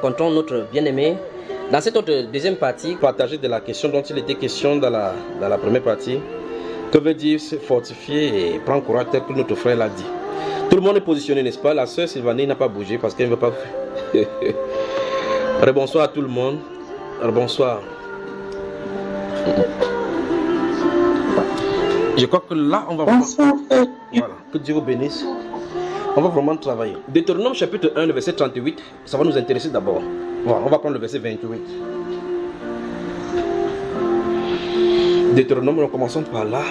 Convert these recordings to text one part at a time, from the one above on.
Rencontrons notre bien-aimé. Dans cette autre deuxième partie, partager de la question dont il était question dans la première partie. Que veut dire se fortifier et prendre courage tel que notre frère l'a dit. Tout le monde est positionné, n'est-ce pas? La sœur Sylvanie n'a pas bougé parce qu'elle ne veut pas... Rebonsoir à tout le monde. Rebonsoir. Je crois que là, on va vraiment... Voilà. Que Dieu vous bénisse. On va vraiment travailler. Deutéronome chapitre 1, le verset 38, ça va nous intéresser d'abord. Voilà, on va prendre le verset 28. Deutéronome, nous commençons par là.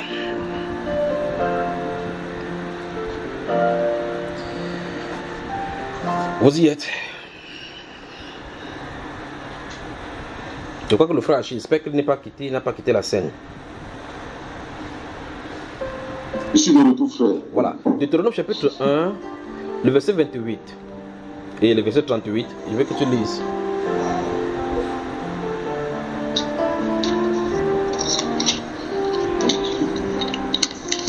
Vous y êtes. Je crois que le frère Achille, j'espère qu'il n'a pas quitté la scène. Je suis de retour, frère. Voilà. Deutéronome chapitre 1, le verset 28 et le verset 38. Je veux que tu lises.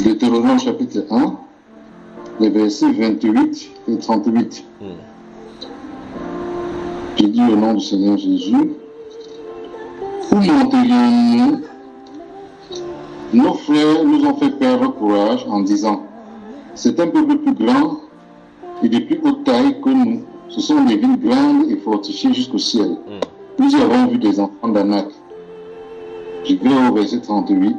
Deutéronome chapitre 1, les versets 28 et 38. J'ai dit au nom du Seigneur Jésus, où monterions-nous? Nos frères nous ont fait perdre courage en disant, c'est un peuple plus grand et de plus haute taille que nous. Ce sont des villes grandes et fortifiées jusqu'au ciel. Nous avons vu des enfants d'Anak. Je vais au verset 38.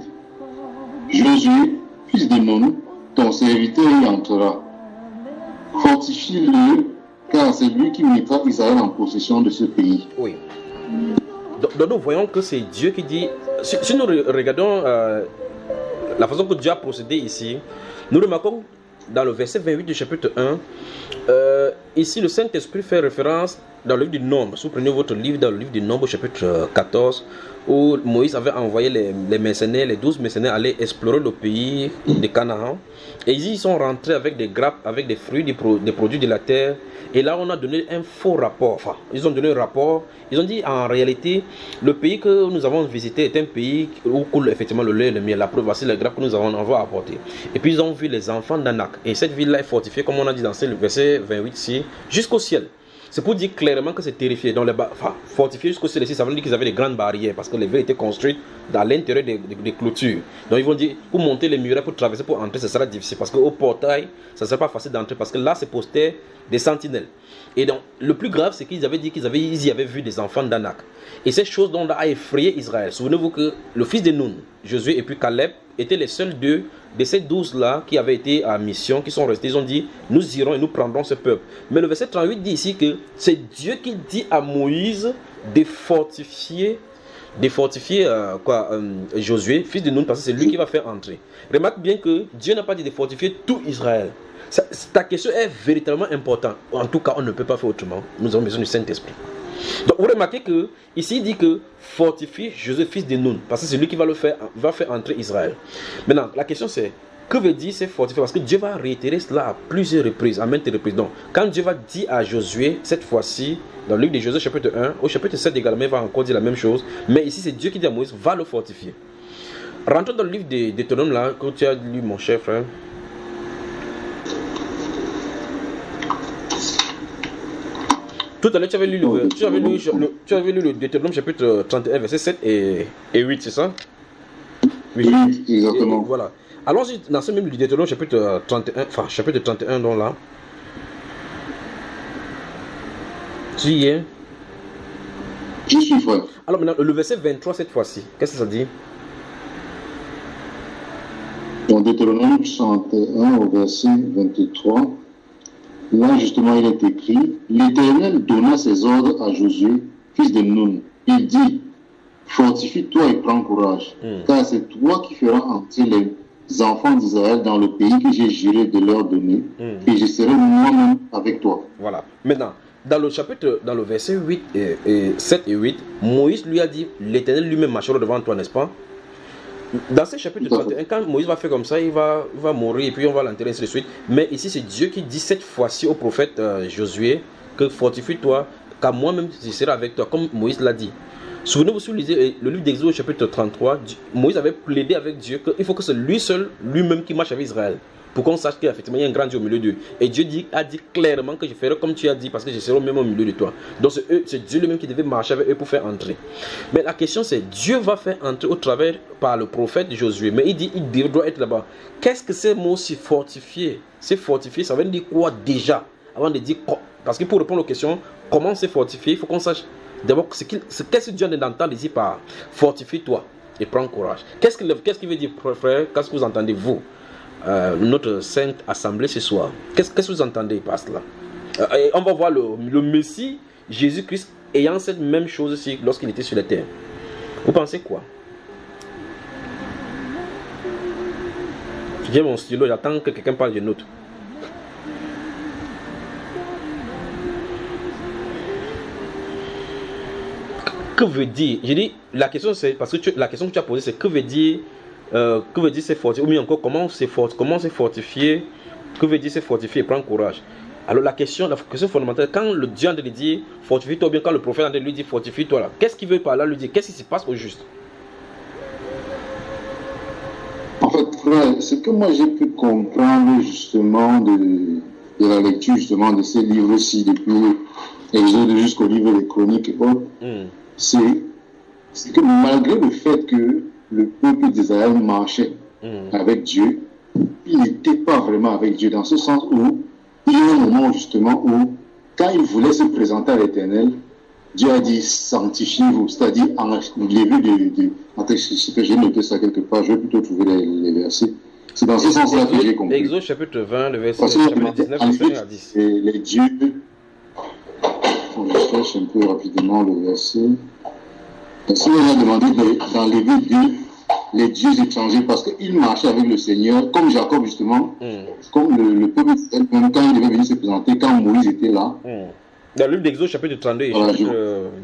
Josué, fils de Nun, ton serviteur y entrera. Fortifie-le, car c'est lui qui mettra Israël en possession de ce pays. Oui. Donc nous voyons que c'est Dieu qui dit, si nous regardons la façon que Dieu a procédé ici, nous remarquons dans le verset 28 du chapitre 1, ici le Saint-Esprit fait référence dans le livre du Nombre. Si vous prenez votre livre, dans le livre du Nombre, chapitre 14, où Moïse avait envoyé les mercenaires, les 12 mercenaires aller explorer le pays de Canaan. Et ils sont rentrés avec des grappes, avec des fruits, des produits de la terre. Et là, on a donné un faux rapport. Enfin, ils ont donné un rapport. Ils ont dit, en réalité, le pays que nous avons visité est un pays où coule effectivement le lait et le miel. La preuve, voici les grappes que nous avons apporter. Et puis, ils ont vu les enfants d'Anak. Et cette ville-là est fortifiée, comme on a dit dans le verset 28 ici, jusqu'au ciel. C'est pour dire clairement que c'est terrifié. Donc, fortifié jusqu'au ciel ici, ça veut dire qu'ils avaient des grandes barrières parce que les villes étaient construites dans l'intérieur des clôtures. Donc, ils vont dire, pour monter les murailles, pour traverser, pour entrer, ce sera difficile parce qu'au portail, ça ne sera pas facile d'entrer parce que là, c'est posté des sentinelles. Et donc, le plus grave, c'est qu'ils avaient dit qu'ils y avaient vu des enfants d'Anak. Et cette chose dont a effrayé Israël. Souvenez-vous que le fils de Nun, Josué et puis Caleb, étaient les seuls deux de ces 12-là qui avaient été à mission, qui sont restés. Ils ont dit, nous irons et nous prendrons ce peuple. Mais le verset 38 dit ici que c'est Dieu qui dit à Moïse de fortifier Josué, fils de Nun, parce que c'est lui qui va faire entrer. Remarque bien que Dieu n'a pas dit de fortifier tout Israël. Ta question est véritablement importante. En tout cas, on ne peut pas faire autrement. Nous avons besoin du Saint-Esprit. Donc, vous remarquez que ici, il dit que fortifie Josué, fils de Nun, parce que c'est lui qui va faire entrer Israël. Maintenant, la question c'est, que veut dire c'est fortifier? Parce que Dieu va réitérer cela à plusieurs reprises, à maintes reprises. Donc, quand Dieu va dire à Josué, cette fois-ci, dans le livre de Josué, chapitre 1, au chapitre 7 également, il va encore dire la même chose. Mais ici, c'est Dieu qui dit à Moïse, va le fortifier. Rentrons dans le livre de Deutéronome, là, que tu as lu, mon cher frère. Tout à l'heure, tu avais lu le Deutéronome chapitre 31, verset 7 et 8, c'est ça? Oui, exactement. Voilà. Allons-y dans ce même Deutéronome chapitre 31, donc là. Tu y es? Je suis frère. Alors maintenant, le verset 23 cette fois-ci, qu'est-ce que ça dit? Dans Deutéronome 31 au verset 23, là, justement, il est écrit, l'Éternel donna ses ordres à Josué, fils de Nun. Il dit, fortifie-toi et prends courage, car c'est toi qui feras entrer les enfants d'Israël dans le pays que j'ai juré de leur donner, et je serai moi-même avec toi. Voilà. Maintenant, dans le verset 8 et 7 et 8, Moïse lui a dit, l'Éternel lui-même marchera devant toi, n'est-ce pas? Dans ce chapitre 31, quand Moïse va faire comme ça, il va mourir et puis on va l'enterrer ainsi de suite. Mais ici, c'est Dieu qui dit cette fois-ci au prophète Josué que fortifie-toi, car moi-même je serai avec toi, comme Moïse l'a dit. Souvenez-vous, si vous lisez le livre d'Exode chapitre 33, Moïse avait plaidé avec Dieu qu'il faut que c'est lui seul, lui-même qui marche avec Israël. pour qu'on sache qu'effectivement il y a un grand Dieu au milieu d'eux. Et Dieu a dit clairement que je ferai comme tu as dit, parce que je serai même au milieu de toi. Donc c'est Dieu lui-même qui devait marcher avec eux pour faire entrer. Mais la question c'est, Dieu va faire entrer au travers par le prophète Josué, mais il dit il doit être là-bas. Qu'est-ce que ces mots si fortifié? C'est fortifié, ça veut dire quoi déjà? Avant de dire, parce que pour répondre aux questions, comment c'est fortifié, il faut qu'on sache d'abord qu'est-ce que Dieu entend ici par fortifie-toi et prends courage. Qu'est-ce qu'il veut dire, frère? Qu'est-ce que vous entendez, vous, notre sainte assemblée ce soir? Qu'est-ce que vous entendez par cela? Et on va voir le Messie, Jésus-Christ, ayant cette même chose aussi lorsqu'il était sur la terre. Vous pensez quoi? J'ai mon stylo, j'attends que quelqu'un parle de notes. Que veut dire? J'ai dit, la question c'est, parce que la question que tu as posée c'est que veut dire c'est fortifié, ou bien encore comment c'est fortifié, que veut dire c'est fortifié, prends courage. Alors la question fondamentale, quand le Dieu lui dit fortifie-toi, ou bien quand le prophète lui dit fortifie-toi là, qu'est-ce qu'il veut par là lui dire? Qu'est-ce qui se passe au juste? En fait, frère, ce que moi j'ai pu comprendre justement de la lecture justement de ces livres-ci depuis Exode jusqu'au livre des Chroniques et autres, c'est que malgré le fait que le peuple d'Israël marchait avec Dieu, il n'était pas vraiment avec Dieu, dans ce sens où il y a un moment justement où, quand il voulait se présenter à l'Éternel, Dieu a dit sanctifiez-vous, c'est-à-dire en début de j'ai noté ça quelque part, je vais plutôt trouver les versets. C'est dans ce sens-là que j'ai compris. Exode chapitre 20, le verset 19, verset à 10. Les dieux, je cherche un peu rapidement le verset. Parce qu'il a demandé d'enlever les dieux étrangers parce qu'il marchait avec le Seigneur, comme Jacob justement, comme le peuple, même quand il devait venir se présenter, quand Moïse était là. Dans le livre d'Exode, chapitre 32 et chapitre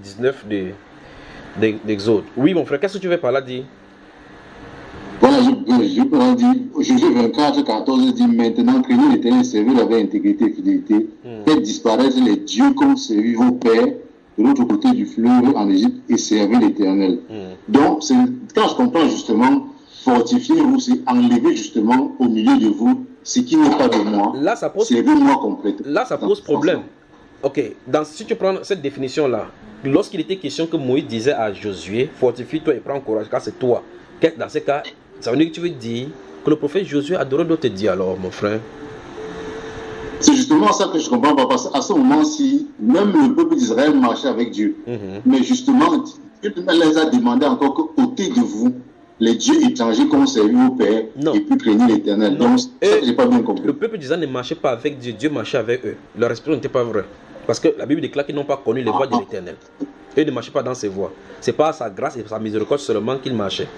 19 d'Exode. Oui, mon frère, qu'est-ce que tu veux par là dire? Voilà, je peux en dire, Josué 24, 14 dit maintenant, craignez l'Éternel, servez-le avec intégrité et fidélité, faites disparaître les dieux qu'ont servi vos pères de l'autre côté du fleuve en Égypte et servez l'Éternel. Donc, quand je comprends justement, fortifiez-vous, c'est enlever justement au milieu de vous ce qui n'est pas de moi, servez-moi complètement. Là, ça pose problème. Ok, si tu prends cette définition-là, lorsqu'il était question que Moïse disait à Josué, fortifie-toi et prends courage, car c'est toi. Dans ce cas, ça veut dire que tu veux dire que le prophète Josué adorait d'autres dieux alors, mon frère? C'est justement ça que je comprends pas, parce qu'à ce moment-ci, même le peuple d'Israël marchait avec Dieu. Mais justement, Dieu les a demandé encore qu'ôtez de vous les dieux étrangers qu'ont servi au Père et puis craignez l'Éternel. Donc, ça, j'ai pas bien compris. Le peuple d'Israël ne marchait pas avec Dieu, Dieu marchait avec eux. Leur esprit n'était pas vrai. Parce que la Bible déclare qu'ils n'ont pas connu les voies de l'Éternel. Eux ne marchaient pas dans ses voies. C'est par sa grâce et sa miséricorde seulement qu'ils marchaient.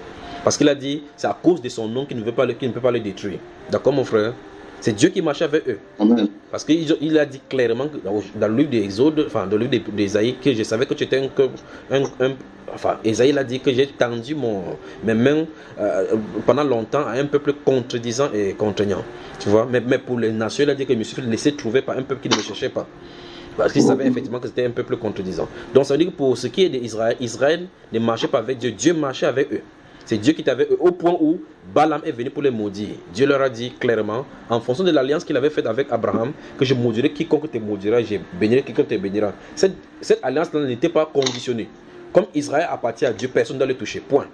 Parce qu'il a dit, c'est à cause de son nom qu'il ne peut pas le détruire. D'accord, mon frère? C'est Dieu qui marchait avec eux. Amen. Parce qu'il a dit clairement que dans le livre d'Exode, enfin, dans le livre d'Ésaïe, que je savais que tu étais enfin, Ésaïe a dit que j'ai tendu mes mains pendant longtemps à un peuple contredisant et contraignant. Tu vois, mais pour les nations, il a dit que je me suis laissé trouver par un peuple qui ne me cherchait pas. Parce qu'il savait effectivement que c'était un peuple contredisant. Donc ça veut dire que pour ce qui est d'Israël, Israël ne marchait pas avec Dieu, Dieu marchait avec eux. C'est Dieu qui était avec eux au point où Balaam est venu pour les maudire. Dieu leur a dit clairement, en fonction de l'alliance qu'il avait faite avec Abraham, que je maudirai quiconque te maudira, je bénirai quiconque te bénira. Cette alliance-là n'était pas conditionnée. Comme Israël appartient à Dieu, personne ne doit le toucher. Point.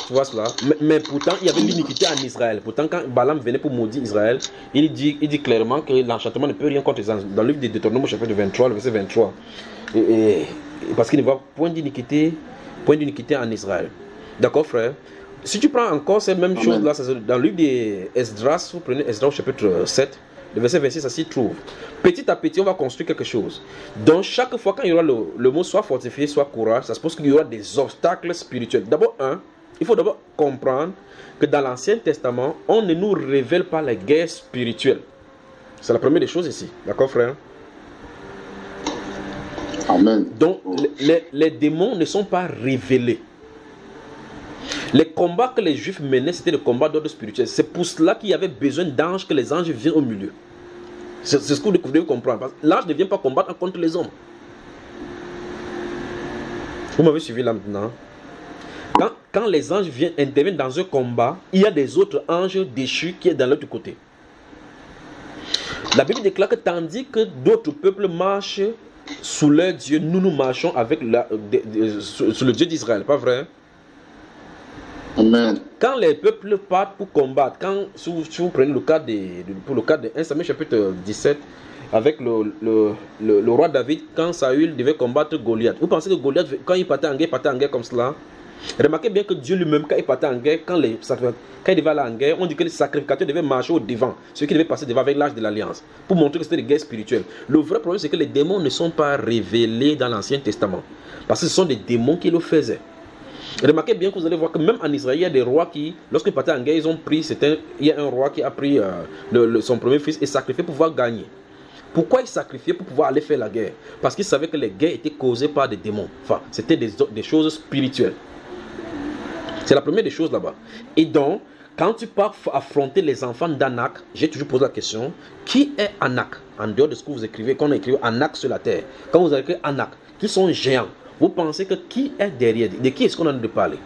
Tu vois cela? Mais pourtant, il y avait l'iniquité en Israël. Pourtant, quand Balaam venait pour maudire Israël, il dit clairement que l'enchantement ne peut rien contre les anges. Dans le livre de Deutéronome, chapitre 23, le verset 23. Parce qu'il ne voit point d'iniquité en Israël. D'accord, frère? Si tu prends encore ces mêmes choses-là, dans le livre d'Esdras, vous prenez Esdras au chapitre 7, le verset 26, ça s'y trouve. Petit à petit, on va construire quelque chose. Donc, chaque fois, quand il y aura le mot soit fortifié, soit courage, ça suppose qu'il y aura des obstacles spirituels. D'abord, il faut d'abord comprendre que dans l'Ancien Testament, on ne nous révèle pas les guerres spirituelles. C'est la première des choses ici. D'accord, frère? Amen. Donc, les démons ne sont pas révélés. Les combats que les Juifs menaient, c'était des combats d'ordre spirituel. C'est pour cela qu'il y avait besoin d'anges, que les anges viennent au milieu. C'est ce que vous devez comprendre. L'ange ne vient pas combattre contre les hommes. Vous m'avez suivi là maintenant? Quand les anges interviennent dans un combat, il y a des autres anges déchus qui sont dans l'autre côté. La Bible déclare que tandis que d'autres peuples marchent sous leur Dieu, nous marchons avec sous le Dieu d'Israël, pas vrai? Amen. Quand les peuples partent pour combattre, si vous prenez le cas pour le cas de 1 Samuel chapitre 17, avec le roi David, quand Saül devait combattre Goliath, vous pensez que Goliath, quand il partait en guerre comme cela? Remarquez bien que Dieu lui-même, quand il partait en guerre, quand il devait aller en guerre, on dit que les sacrificateurs devaient marcher au devant, ceux qui devaient passer devant avec l'âge de l'alliance, pour montrer que c'était des guerres spirituelles. Le vrai problème, c'est que les démons ne sont pas révélés dans l'Ancien Testament, parce que ce sont des démons qui le faisaient. Remarquez bien que vous allez voir que même en Israël, il y a des rois qui, lorsqu'ils partaient en guerre, ils ont pris, il y a un roi qui a pris son premier fils et sacrifié pour pouvoir gagner. Pourquoi il sacrifiait pour pouvoir aller faire la guerre? Parce qu'il savait que les guerres étaient causées par des démons. Enfin, c'était des choses spirituelles. C'est la première des choses là-bas. Et donc, quand tu pars affronter les enfants d'Anak, j'ai toujours posé la question, qui est Anak? En dehors de ce que vous écrivez, quand on écrit Anak sur la terre, quand vous écrivez Anak, qui sont géants, vous pensez que qui est derrière? De qui est-ce qu'on a de parler?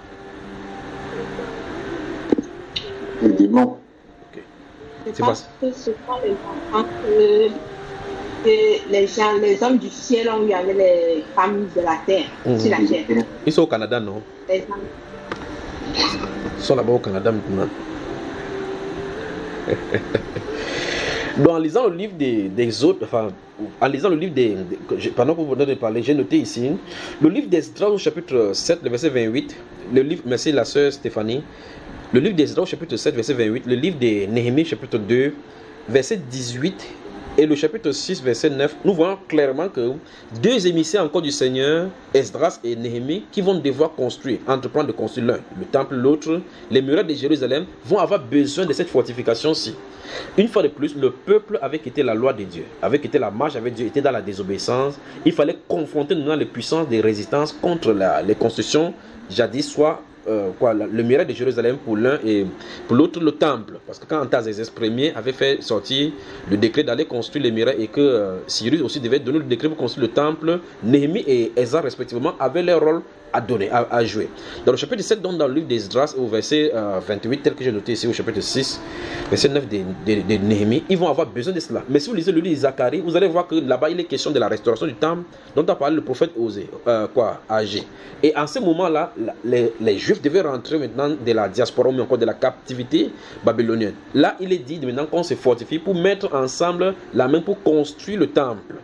Les démons. Okay. C'est parce que ce sont les enfants que les hommes du ciel ont eu avec les femmes de la terre, sur la terre. Ils sont au Canada, non? Les hommes. Ils sont là-bas au Canada maintenant. Donc, en lisant le livre des autres, enfin, en lisant le livre pendant que vous venez de parler, j'ai noté ici, le livre d'Esdras au chapitre 7, le verset 28, le livre, merci la sœur Stéphanie, le livre d'Esdras au chapitre 7, verset 28, le livre de Néhémie, chapitre 2, verset 18, et le chapitre 6, verset 9, nous voyons clairement que deux émissaires encore du Seigneur, Esdras et Néhémie, qui vont devoir entreprendre de construire l'un, le temple, l'autre, les murailles de Jérusalem, vont avoir besoin de cette fortification-ci. Une fois de plus, le peuple avait quitté la loi de Dieu, avait quitté la marche avec Dieu, était dans la désobéissance. Il fallait confronter maintenant les puissances des résistances contre les constructions jadis, soit le muraille de Jérusalem pour l'un et pour l'autre le temple. Parce que quand Antazès Ier avait fait sortir le décret d'aller construire les murailles et que Cyrus aussi devait donner le décret pour construire le temple, Néhémie et Ezra respectivement avaient leur rôle à jouer. Dans le chapitre 7, donc dans le livre d'Esdras, au verset 28, tel que j'ai noté ici au chapitre 6, verset 9 de Néhémie, ils vont avoir besoin de cela. Mais si vous lisez le livre de Zacharie, vous allez voir que là-bas, il est question de la restauration du temple dont a parlé le prophète Agé. Et en ce moment-là, les Juifs devaient rentrer maintenant de la diaspora, mais encore de la captivité babylonienne. Là, il est dit maintenant qu'on se fortifie pour mettre ensemble la main pour construire le temple.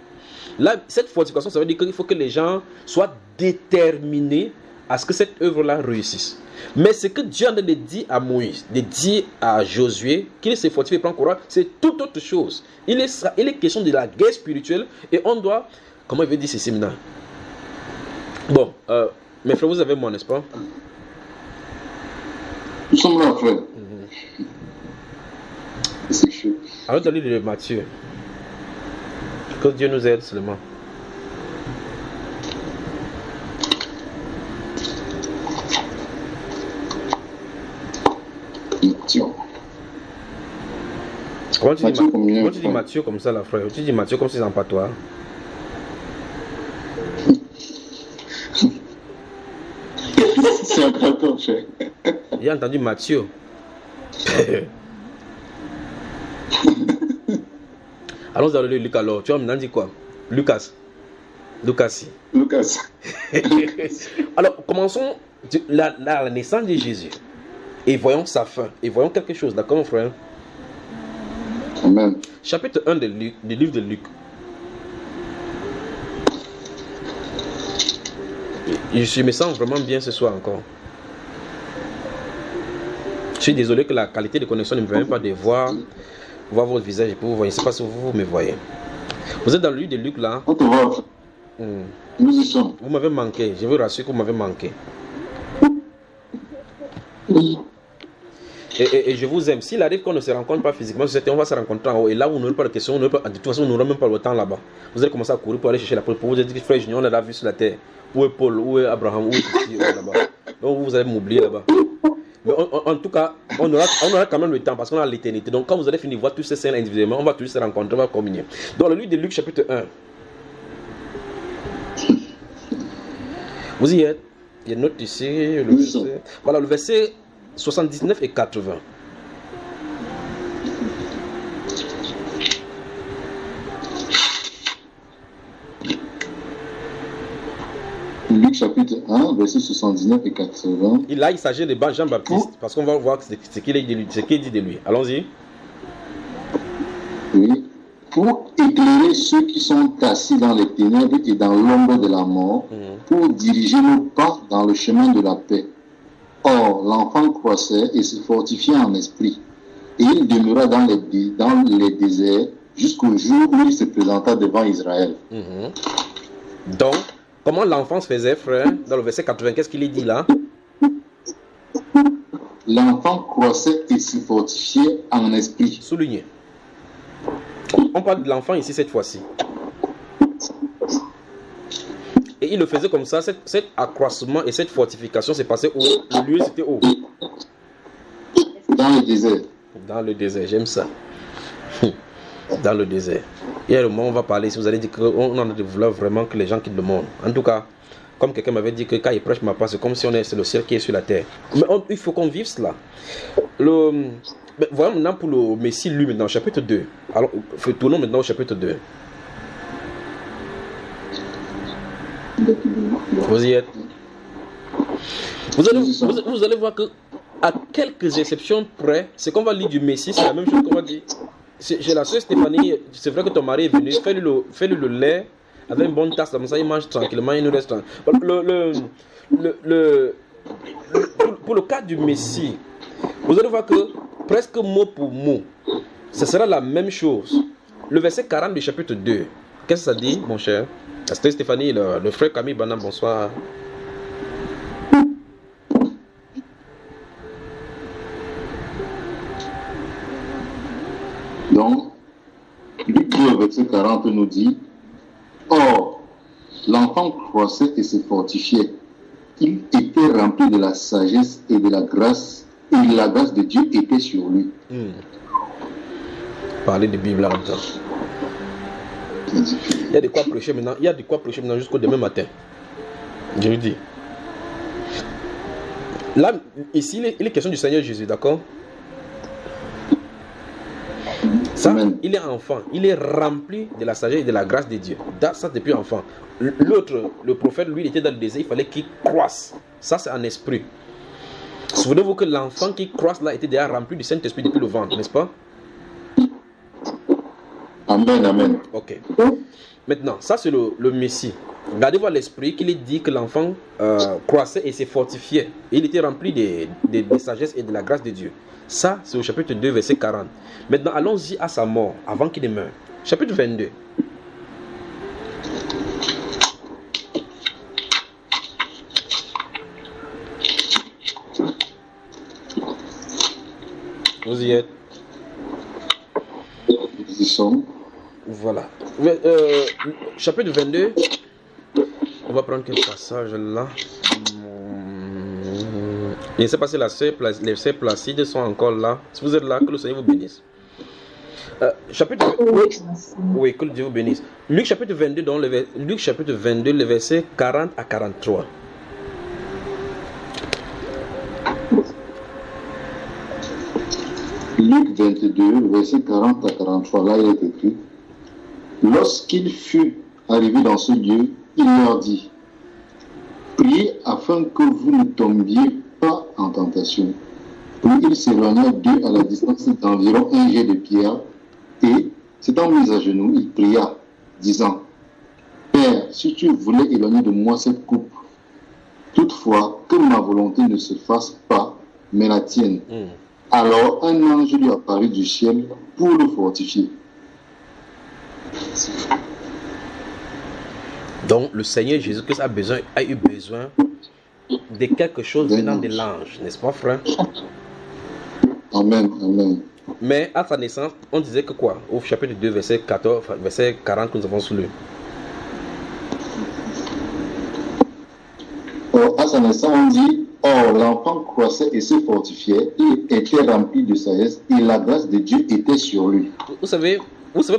Là, cette fortification, ça veut dire qu'il faut que les gens soient déterminés à ce que cette œuvre-là réussisse. Mais ce que Dieu a dit à Moïse, de dire à Josué qu'il se fortifie et prend courage, c'est toute autre chose. Il est question de la guerre spirituelle et on doit... Comment il veut dire ceci maintenant? Bon, mes frères, vous avez moi, n'est-ce pas? Nous sommes là, frère. C'est chaud. Alors, dans le livre de Matthieu. Que Dieu nous aide seulement. Comment tu dis Matthieu comme ça, là, frère? Tu dis Matthieu comme si c'est en patois. C'est un patois, frère. J'ai entendu Matthieu. Allons dans le livre de Luc alors. Tu vas me dire quoi? Lucas. Alors, commençons la naissance de Jésus. Et voyons sa fin. Et voyons quelque chose. D'accord, mon frère? Amen. Chapitre 1 du livre de Luc. Je me sens vraiment bien ce soir encore. Je suis désolé que la qualité de connexion ne me permet pas de voir votre visage et pour vous voyez. Je ne sais pas si vous me voyez. Vous êtes dans le livre de Luc là. On te voit. Nous y sommes. Vous m'avez manqué. Je vous rassure que vous m'avez manqué. Oui. Et je vous aime. S'il arrive qu'on ne se rencontre pas physiquement, on va se rencontrer en haut. Et là où on n'aura pas de questions, de toute façon, on n'aura même pas le temps là-bas. Vous allez commencer à courir pour aller chercher la Paul. Pour vous dire que frère Junior, on l'a vu sur la terre. Où est Paul? Où est Abraham? Où est Titi? Là-bas. Donc vous allez m'oublier là-bas. Mais en tout cas, on aura quand même le temps parce qu'on a l'éternité. Donc quand vous allez finir voir tous ces scènes individuellement, on va tous se rencontrer, on va communier. Dans le livre de Luc chapitre 1. Vous y êtes? Il y a une note ici. Voilà le verset 79 et 80. Luc chapitre 1, versets 79 et 80. Et là, il s'agit de Jean-Baptiste, parce qu'on va voir ce qu'il dit de lui. Allons-y. Oui. Pour éclairer ceux qui sont assis dans les ténèbres et dans l'ombre de la mort, pour diriger nos pas dans le chemin de la paix. Or, l'enfant croissait et se fortifiait en esprit, et il demeura dans les déserts jusqu'au jour où il se présenta devant Israël. Donc, comment l'enfant se faisait, frère? Dans le verset 80, qu'est-ce qu'il est dit là? L'enfant croissait et se fortifiait en esprit. Souligné. On parle de l'enfant ici cette fois-ci. Et il le faisait comme ça, cet accroissement et cette fortification s'est passé où? Le lieu c'était où? Dans le désert. Dans le désert, j'aime ça. Dans le désert. Et à le moment où on va parler, si vous allez dire qu'on en a de vouloir vraiment que les gens quittent le monde. En tout cas, comme quelqu'un m'avait dit que quand il prêche ma part, c'est comme si c'est le ciel qui est sur la terre. Mais il faut qu'on vive cela. Voilà maintenant pour le Messie, lui, maintenant, chapitre 2. Alors, tournons maintenant au chapitre 2. Vous y êtes. Vous allez voir que, à quelques exceptions près, ce qu'on va lire du Messie, c'est la même chose qu'on va dire. J'ai la soeur Stéphanie, c'est vrai que ton mari est venu, fais-lui le lait avec une bonne tasse, comme ça il mange tranquillement, il nous reste tranquille. Pour le cas du Messie, vous allez voir que presque mot pour mot, ce sera la même chose. Le verset 40 du chapitre 2, qu'est-ce que ça dit, mon cher? C'était Stéphanie, le frère Camille Banam, bonsoir. Donc, Luc 2, verset 40 nous dit: Or, l'enfant croissait et se fortifiait. Il était rempli de la sagesse et de la grâce, et la grâce de Dieu était sur lui. Parler de Bible en même temps. Il y a de quoi prêcher maintenant, jusqu'au demain matin. Je lui dis. Là, ici, il est question du Seigneur Jésus, d'accord? Ça, amen. Il est enfant, il est rempli de la sagesse et de la grâce de Dieu. Ça, depuis enfant. L'autre, le prophète, lui, il était dans le désert, il fallait qu'il croisse. Ça, c'est un esprit. Souvenez-vous que l'enfant qui croisse là était déjà rempli du Saint-Esprit depuis le ventre, n'est-ce pas? Amen, amen. Ok. Maintenant, ça c'est le Messie. Regardez voir l'esprit qu'il est dit que l'enfant croissait et s'est fortifié. Il était rempli de sagesse et de la grâce de Dieu. Ça, c'est au chapitre 2, verset 40. Maintenant, allons-y à sa mort, avant qu'il ne meure. Chapitre 22. Vous y êtes? Voilà. Chapitre 22. On va prendre quel passage là? Il s'est passé les sœurs Placides sont encore là. Si vous êtes là, que le Seigneur vous bénisse. Chapitre. Oui, que Dieu vous bénisse. Luc chapitre 22, Luc chapitre 22, les versets 40 à 43. Luc 22, verset 40 à 43, là il est écrit: Lorsqu'il fut arrivé dans ce lieu, il leur dit: Priez afin que vous ne tombiez pas en tentation. Puis il s'éloigna d'eux à la distance d'environ un jet de pierre, et, s'étant mis à genoux, il pria, disant: Père, si tu voulais éloigner de moi cette coupe, toutefois que ma volonté ne se fasse pas, mais la tienne. Alors un ange lui apparut du ciel pour le fortifier. Donc le Seigneur Jésus-Christ a eu besoin de quelque chose venant de l'ange, n'est-ce pas, frère? Amen, amen. Mais à sa naissance, on disait que quoi? Au chapitre 2, verset 14, verset 40 que nous avons sous lui. À sa naissance, on dit: Or, l'enfant croissait et se fortifiait, il était rempli de sagesse, et la grâce de Dieu était sur lui. Vous savez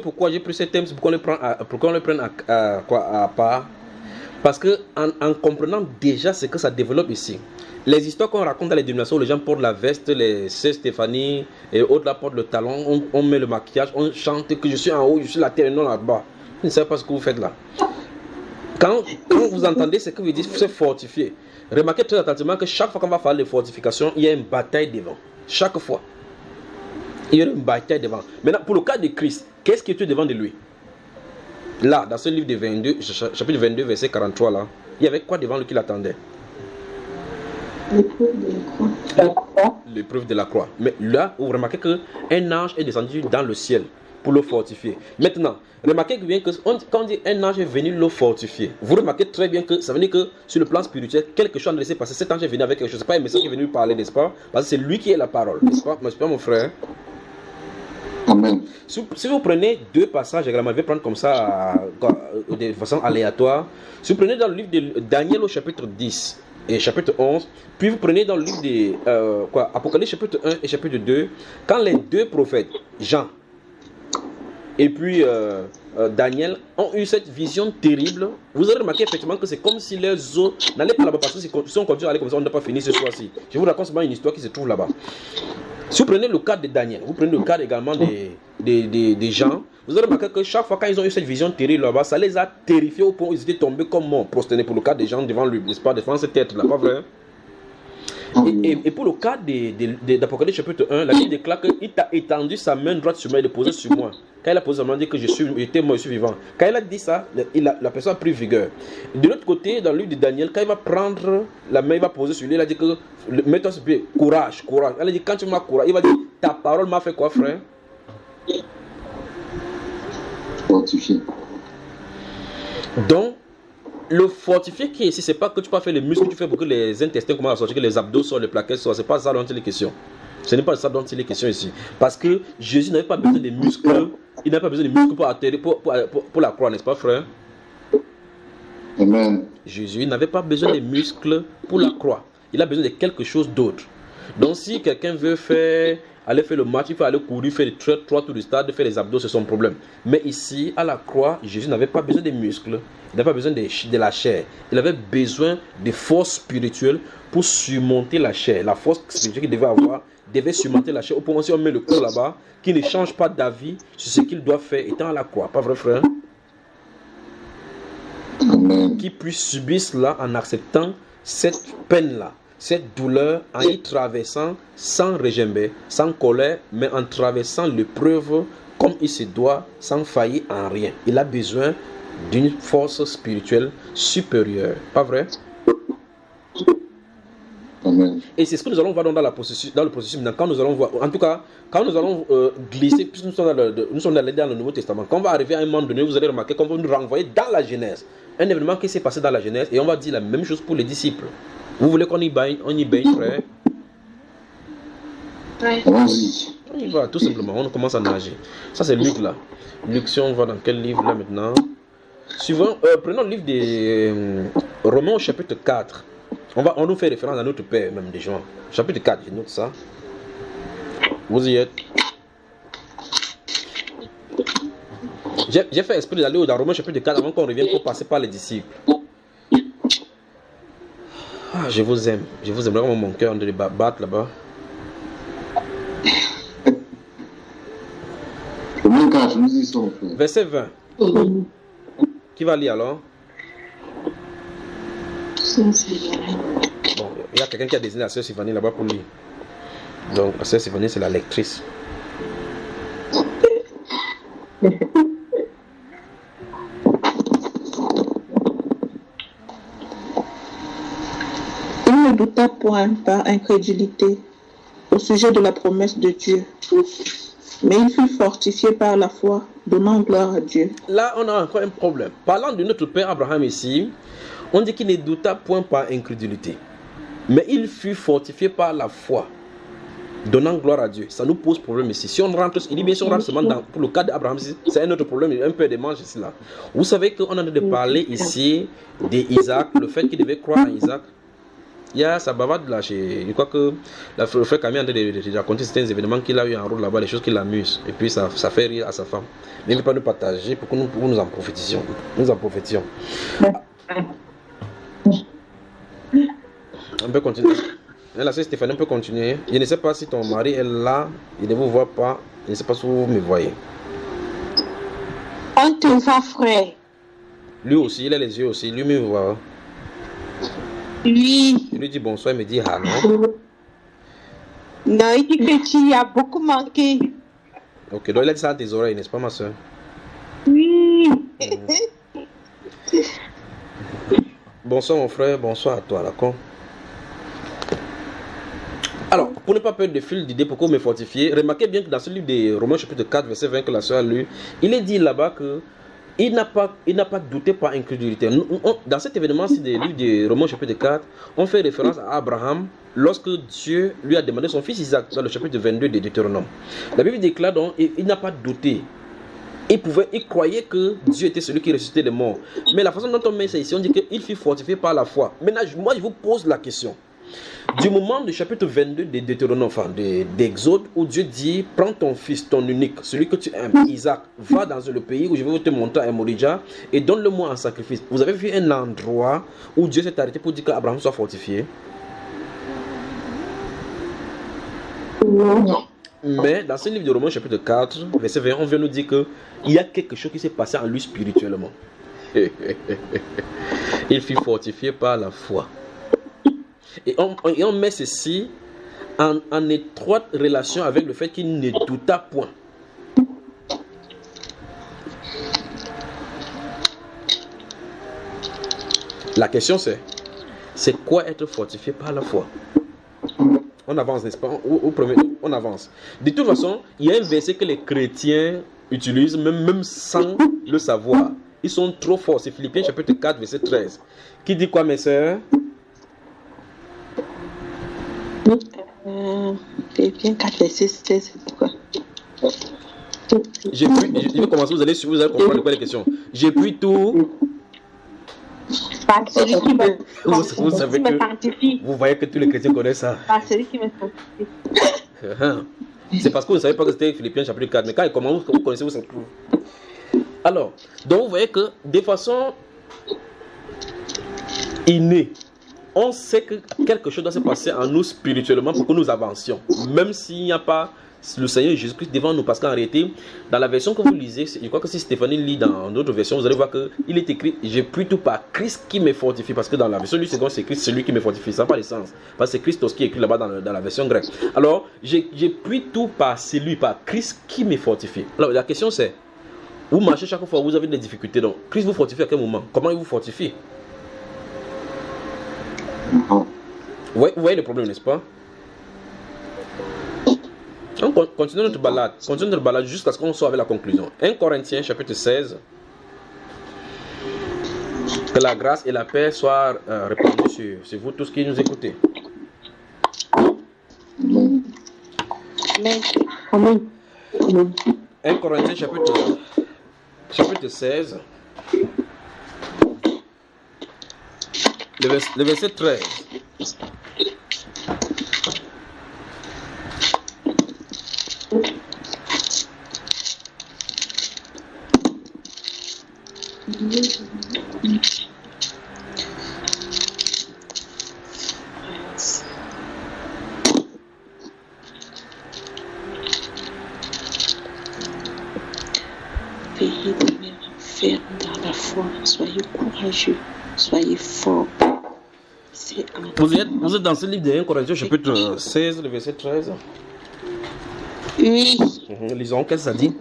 pourquoi j'ai pris ce thème? C'est pourquoi on le prenne à part. Parce que en comprenant déjà ce que ça développe ici, les histoires qu'on raconte dans les dénominations, les gens portent la veste, les sœurs Stéphanie et autres là portent le talon, on met le maquillage, on chante que je suis en haut, je suis la terre et non là-bas. Vous ne savez pas ce que vous faites là. Quand vous entendez ce que vous dites, c'est fortifier. Remarquez très attentivement que chaque fois qu'on va faire les fortifications, il y a une bataille devant. Chaque fois. Il y a une bataille devant. Maintenant, pour le cas de Christ, qu'est-ce qui était devant de lui? Là, dans ce livre de 22, chapitre 22, verset 43, là, il y avait quoi devant lui qui l'attendait? L'épreuve de la croix. L'épreuve de la croix. Mais là, vous remarquez qu'un ange est descendu dans le ciel pour le fortifier. Maintenant, remarquez bien que quand on dit un ange est venu le fortifier, vous remarquez très bien que ça veut dire que sur le plan spirituel, quelque chose a laissé passer. Cet ange est venu avec quelque chose. Ce n'est pas un message qui est venu parler, n'est-ce pas? Parce que c'est lui qui est la parole, n'est-ce pas, mon frère? Amen. Si vous prenez deux passages, également, je vais prendre comme ça de façon aléatoire. Si vous prenez dans le livre de Daniel au chapitre 10 et chapitre 11, puis vous prenez dans le livre de Apocalypse chapitre 1 et chapitre 2, quand les deux prophètes, Jean et puis Daniel, ont eu cette vision terrible, vous avez remarqué effectivement que c'est comme si leurs eaux n'allaient pas là-bas, parce que si on continue à aller comme ça, on n'a pas fini ce soir-ci. Je vous raconte seulement une histoire qui se trouve là-bas. Si vous prenez le cas de Daniel, vous prenez le cas également des gens, vous avez remarqué que chaque fois quand ils ont eu cette vision terrible là-bas, ça les a terrifiés au point où ils étaient tombés comme morts, prosternés pour le cas des gens devant lui, n'est-ce pas, devant cet être-là, pas vrai? Et pour le cas d'Apocalypse chapitre 1, la Bible déclare qu'il t'a étendu sa main droite sur moi et le posé sur moi. Quand il a posé sa main, il dit que j'étais mort, je suis vivant. Quand il a dit ça, la personne a pris vigueur. De l'autre côté, dans le livre de Daniel, quand il va prendre la main, il va poser sur lui, il a dit que mets-toi sur pied, courage, courage. Il a dit quand tu m'as courage, il va dire ta parole m'a fait quoi, frère? Fortifié. Donc, le fortifié qui est ici, c'est pas que tu peux faire les muscles que tu fais pour que les intestins commencent à sortir, que les abdos sortent, les plaquettes sortent. C'est pas ça dont il est question. Ce n'est pas ça dont il est question ici. Parce que Jésus n'avait pas besoin de muscles. Il n'a pas besoin de muscles pour atterrir, pour la croix, n'est-ce pas, frère? Amen. Jésus n'avait pas besoin de muscles pour la croix. Il a besoin de quelque chose d'autre. Donc, si quelqu'un veut aller faire le match, il faut aller courir, faire les 3 tours du stade, faire les abdos, c'est son problème. Mais ici, à la croix, Jésus n'avait pas besoin de muscles. Il n'avait pas besoin de la chair. Il avait besoin de force spirituelle pour surmonter la chair. La force spirituelle qu'il devait avoir devait surmonter la chair. Au point où si on met le corps là-bas, qui ne change pas d'avis sur ce qu'il doit faire étant à la croix. Pas vrai, frère? Amen. Qui puisse subir cela en acceptant cette peine-là, cette douleur, en y traversant sans regimber, sans colère, mais en traversant l'épreuve comme il se doit, sans faillir en rien. Il a besoin d'une force spirituelle supérieure. Pas vrai? Amen. Et c'est ce que nous allons voir dans le processus. Quand nous allons voir, en tout cas, quand nous allons glisser, puisque nous sommes allés dans le Nouveau Testament, quand on va arriver à un moment donné, vous allez remarquer qu'on va nous renvoyer dans la Genèse. Un événement qui s'est passé dans la Genèse, et on va dire la même chose pour les disciples. Vous voulez qu'on y baigne, frère? Allons-y. On y va, tout simplement, on commence à nager. Ça, c'est Luc là. Luc, si on va dans quel livre là maintenant? Prenons le livre des Romains au chapitre 4. On nous fait référence à notre Père, même des gens. Chapitre 4, je note ça. Vous y êtes? J'ai fait esprit d'aller dans Romains chapitre 4 avant qu'on revienne pour passer par les disciples. Ah, je vous aime. Je vous aime vraiment mon cœur de battre là-bas. Romains 4, nous y sommes. Verset 20. Qui va lire alors? Bon, il y a quelqu'un qui a désigné la sœur Sylvanie là-bas pour lire. Donc, la sœur Sylvanie, c'est la lectrice. Il ne douta point par incrédulité au sujet de la promesse de Dieu, mais il fut fortifié par la foi, donnant gloire à Dieu. Là, on a encore un problème. Parlant de notre père Abraham ici, on dit qu'il ne douta point par incrédulité, mais il fut fortifié par la foi, donnant gloire à Dieu. Ça nous pose problème ici. Si on rentre, il dit bien si on rentre seulement pour le cas d'Abraham, c'est un autre problème, un peu de manche ici là. Vous savez qu'on a de parler ici d'Isaac, le fait qu'il devait croire en Isaac. Il y a sa bavade là, je crois que le frère Camille a de raconter certains événements qu'il a eu en route là-bas, les choses qui l'amusent, et puis ça fait rire à sa femme. Mais il ne veut pas nous partager pour que nous en prophétissions. Nous en prophétions. On peut continuer. La sœur Stéphanie, on peut continuer. Je ne sais pas si ton mari est là, il ne vous voit pas, je ne sais pas si vous me voyez. On te voit, frère. Lui aussi, il a les yeux aussi. Lui me voit. Oui. Il lui dit bonsoir, il me dit ah non. Non, il dit que tu y as beaucoup manqué. Ok, donc il a dit ça à tes oreilles, n'est-ce pas, ma soeur? Oui. Bonsoir, mon frère. Bonsoir à toi, d'accord? Alors, pour ne pas perdre de fil d'idée, pourquoi me fortifier, remarquez bien que dans ce livre de Romains chapitre 4, verset 20 que la soeur a lu, il est dit là-bas que il n'a pas douté par incrédulité. Dans cet événement-ci des livres de Romains chapitre 4, on fait référence à Abraham lorsque Dieu lui a demandé son fils Isaac dans le chapitre 22 de Deutéronome. La Bible déclare donc il n'a pas douté. Il croyait que Dieu était celui qui ressuscitait les morts. Mais la façon dont on met ça ici, on dit qu'il fut fortifié par la foi. Maintenant, moi je vous pose la question. Du moment du chapitre 22 de Deutéronome, enfin d'Exode, où Dieu dit, prends ton fils, ton unique, celui que tu aimes, Isaac, va dans le pays où je vais te montrer à Moridja et donne-le-moi en sacrifice. Vous avez vu un endroit où Dieu s'est arrêté pour dire qu'Abraham soit fortifié? Non. Mais dans ce livre de Romains chapitre 4, verset 20, on vient nous dire qu'il y a quelque chose qui s'est passé en lui spirituellement. Il fut fortifié par la foi. Et on met ceci en étroite relation avec le fait qu'il ne douta point. La question c'est quoi être fortifié par la foi? On avance, n'est-ce pas? On avance. De toute façon, il y a un verset que les chrétiens utilisent, même sans le savoir. Ils sont trop forts. C'est Philippiens chapitre 4, verset 13. Qui dit quoi, mes sœurs? Philippiens 4, verset 16, c'est pourquoi? Je vais commencer, vous allez comprendre de quoi les questions. J'ai pris tout. Par celui qui me, Vous savez me que sanctifie. vous voyez que tous les chrétiens connaissent ça. Par celui qui me sanctifie. C'est parce que vous ne savez pas que c'était Philippiens chapitre 4. Mais quand il commence, vous connaissez, vous savez tout. Alors, donc vous voyez que de façon innée, on sait que quelque chose doit se passer en nous spirituellement pour que nous avancions. Même s'il n'y a pas le Seigneur Jésus-Christ devant nous. Parce qu'en réalité, dans la version que vous lisez, je crois que si Stéphanie lit dans d'autres versions, vous allez voir qu'il est écrit « J'ai pris tout par Christ qui me fortifie ». Parce que dans la version du second, c'est Christ, c'est lui qui me fortifie. Ça n'a pas de sens. Parce que c'est Christos qui est écrit là-bas dans la version grecque. Alors, j'ai pris tout par celui, par Christ qui me fortifie. Alors, la question c'est, vous marchez chaque fois, vous avez des difficultés. Donc, Christ vous fortifie à quel moment? Comment il vous fortifie? Vous voyez le problème, n'est-ce pas? On continue notre balade jusqu'à ce qu'on soit avec la conclusion. 1 Corinthiens chapitre 16. Que la grâce et la paix soient répandues sur vous tous qui nous écoutez. Amen. 1 Corinthiens chapitre 16. Le verset 13. Veillez demeurez ferme dans la foi, soyez courageux, soyez forts. Vous êtes dans ce livre de 1 Corinthiens chapitre 16, le verset 13. Oui. Lisons, qu'est-ce que ça dit?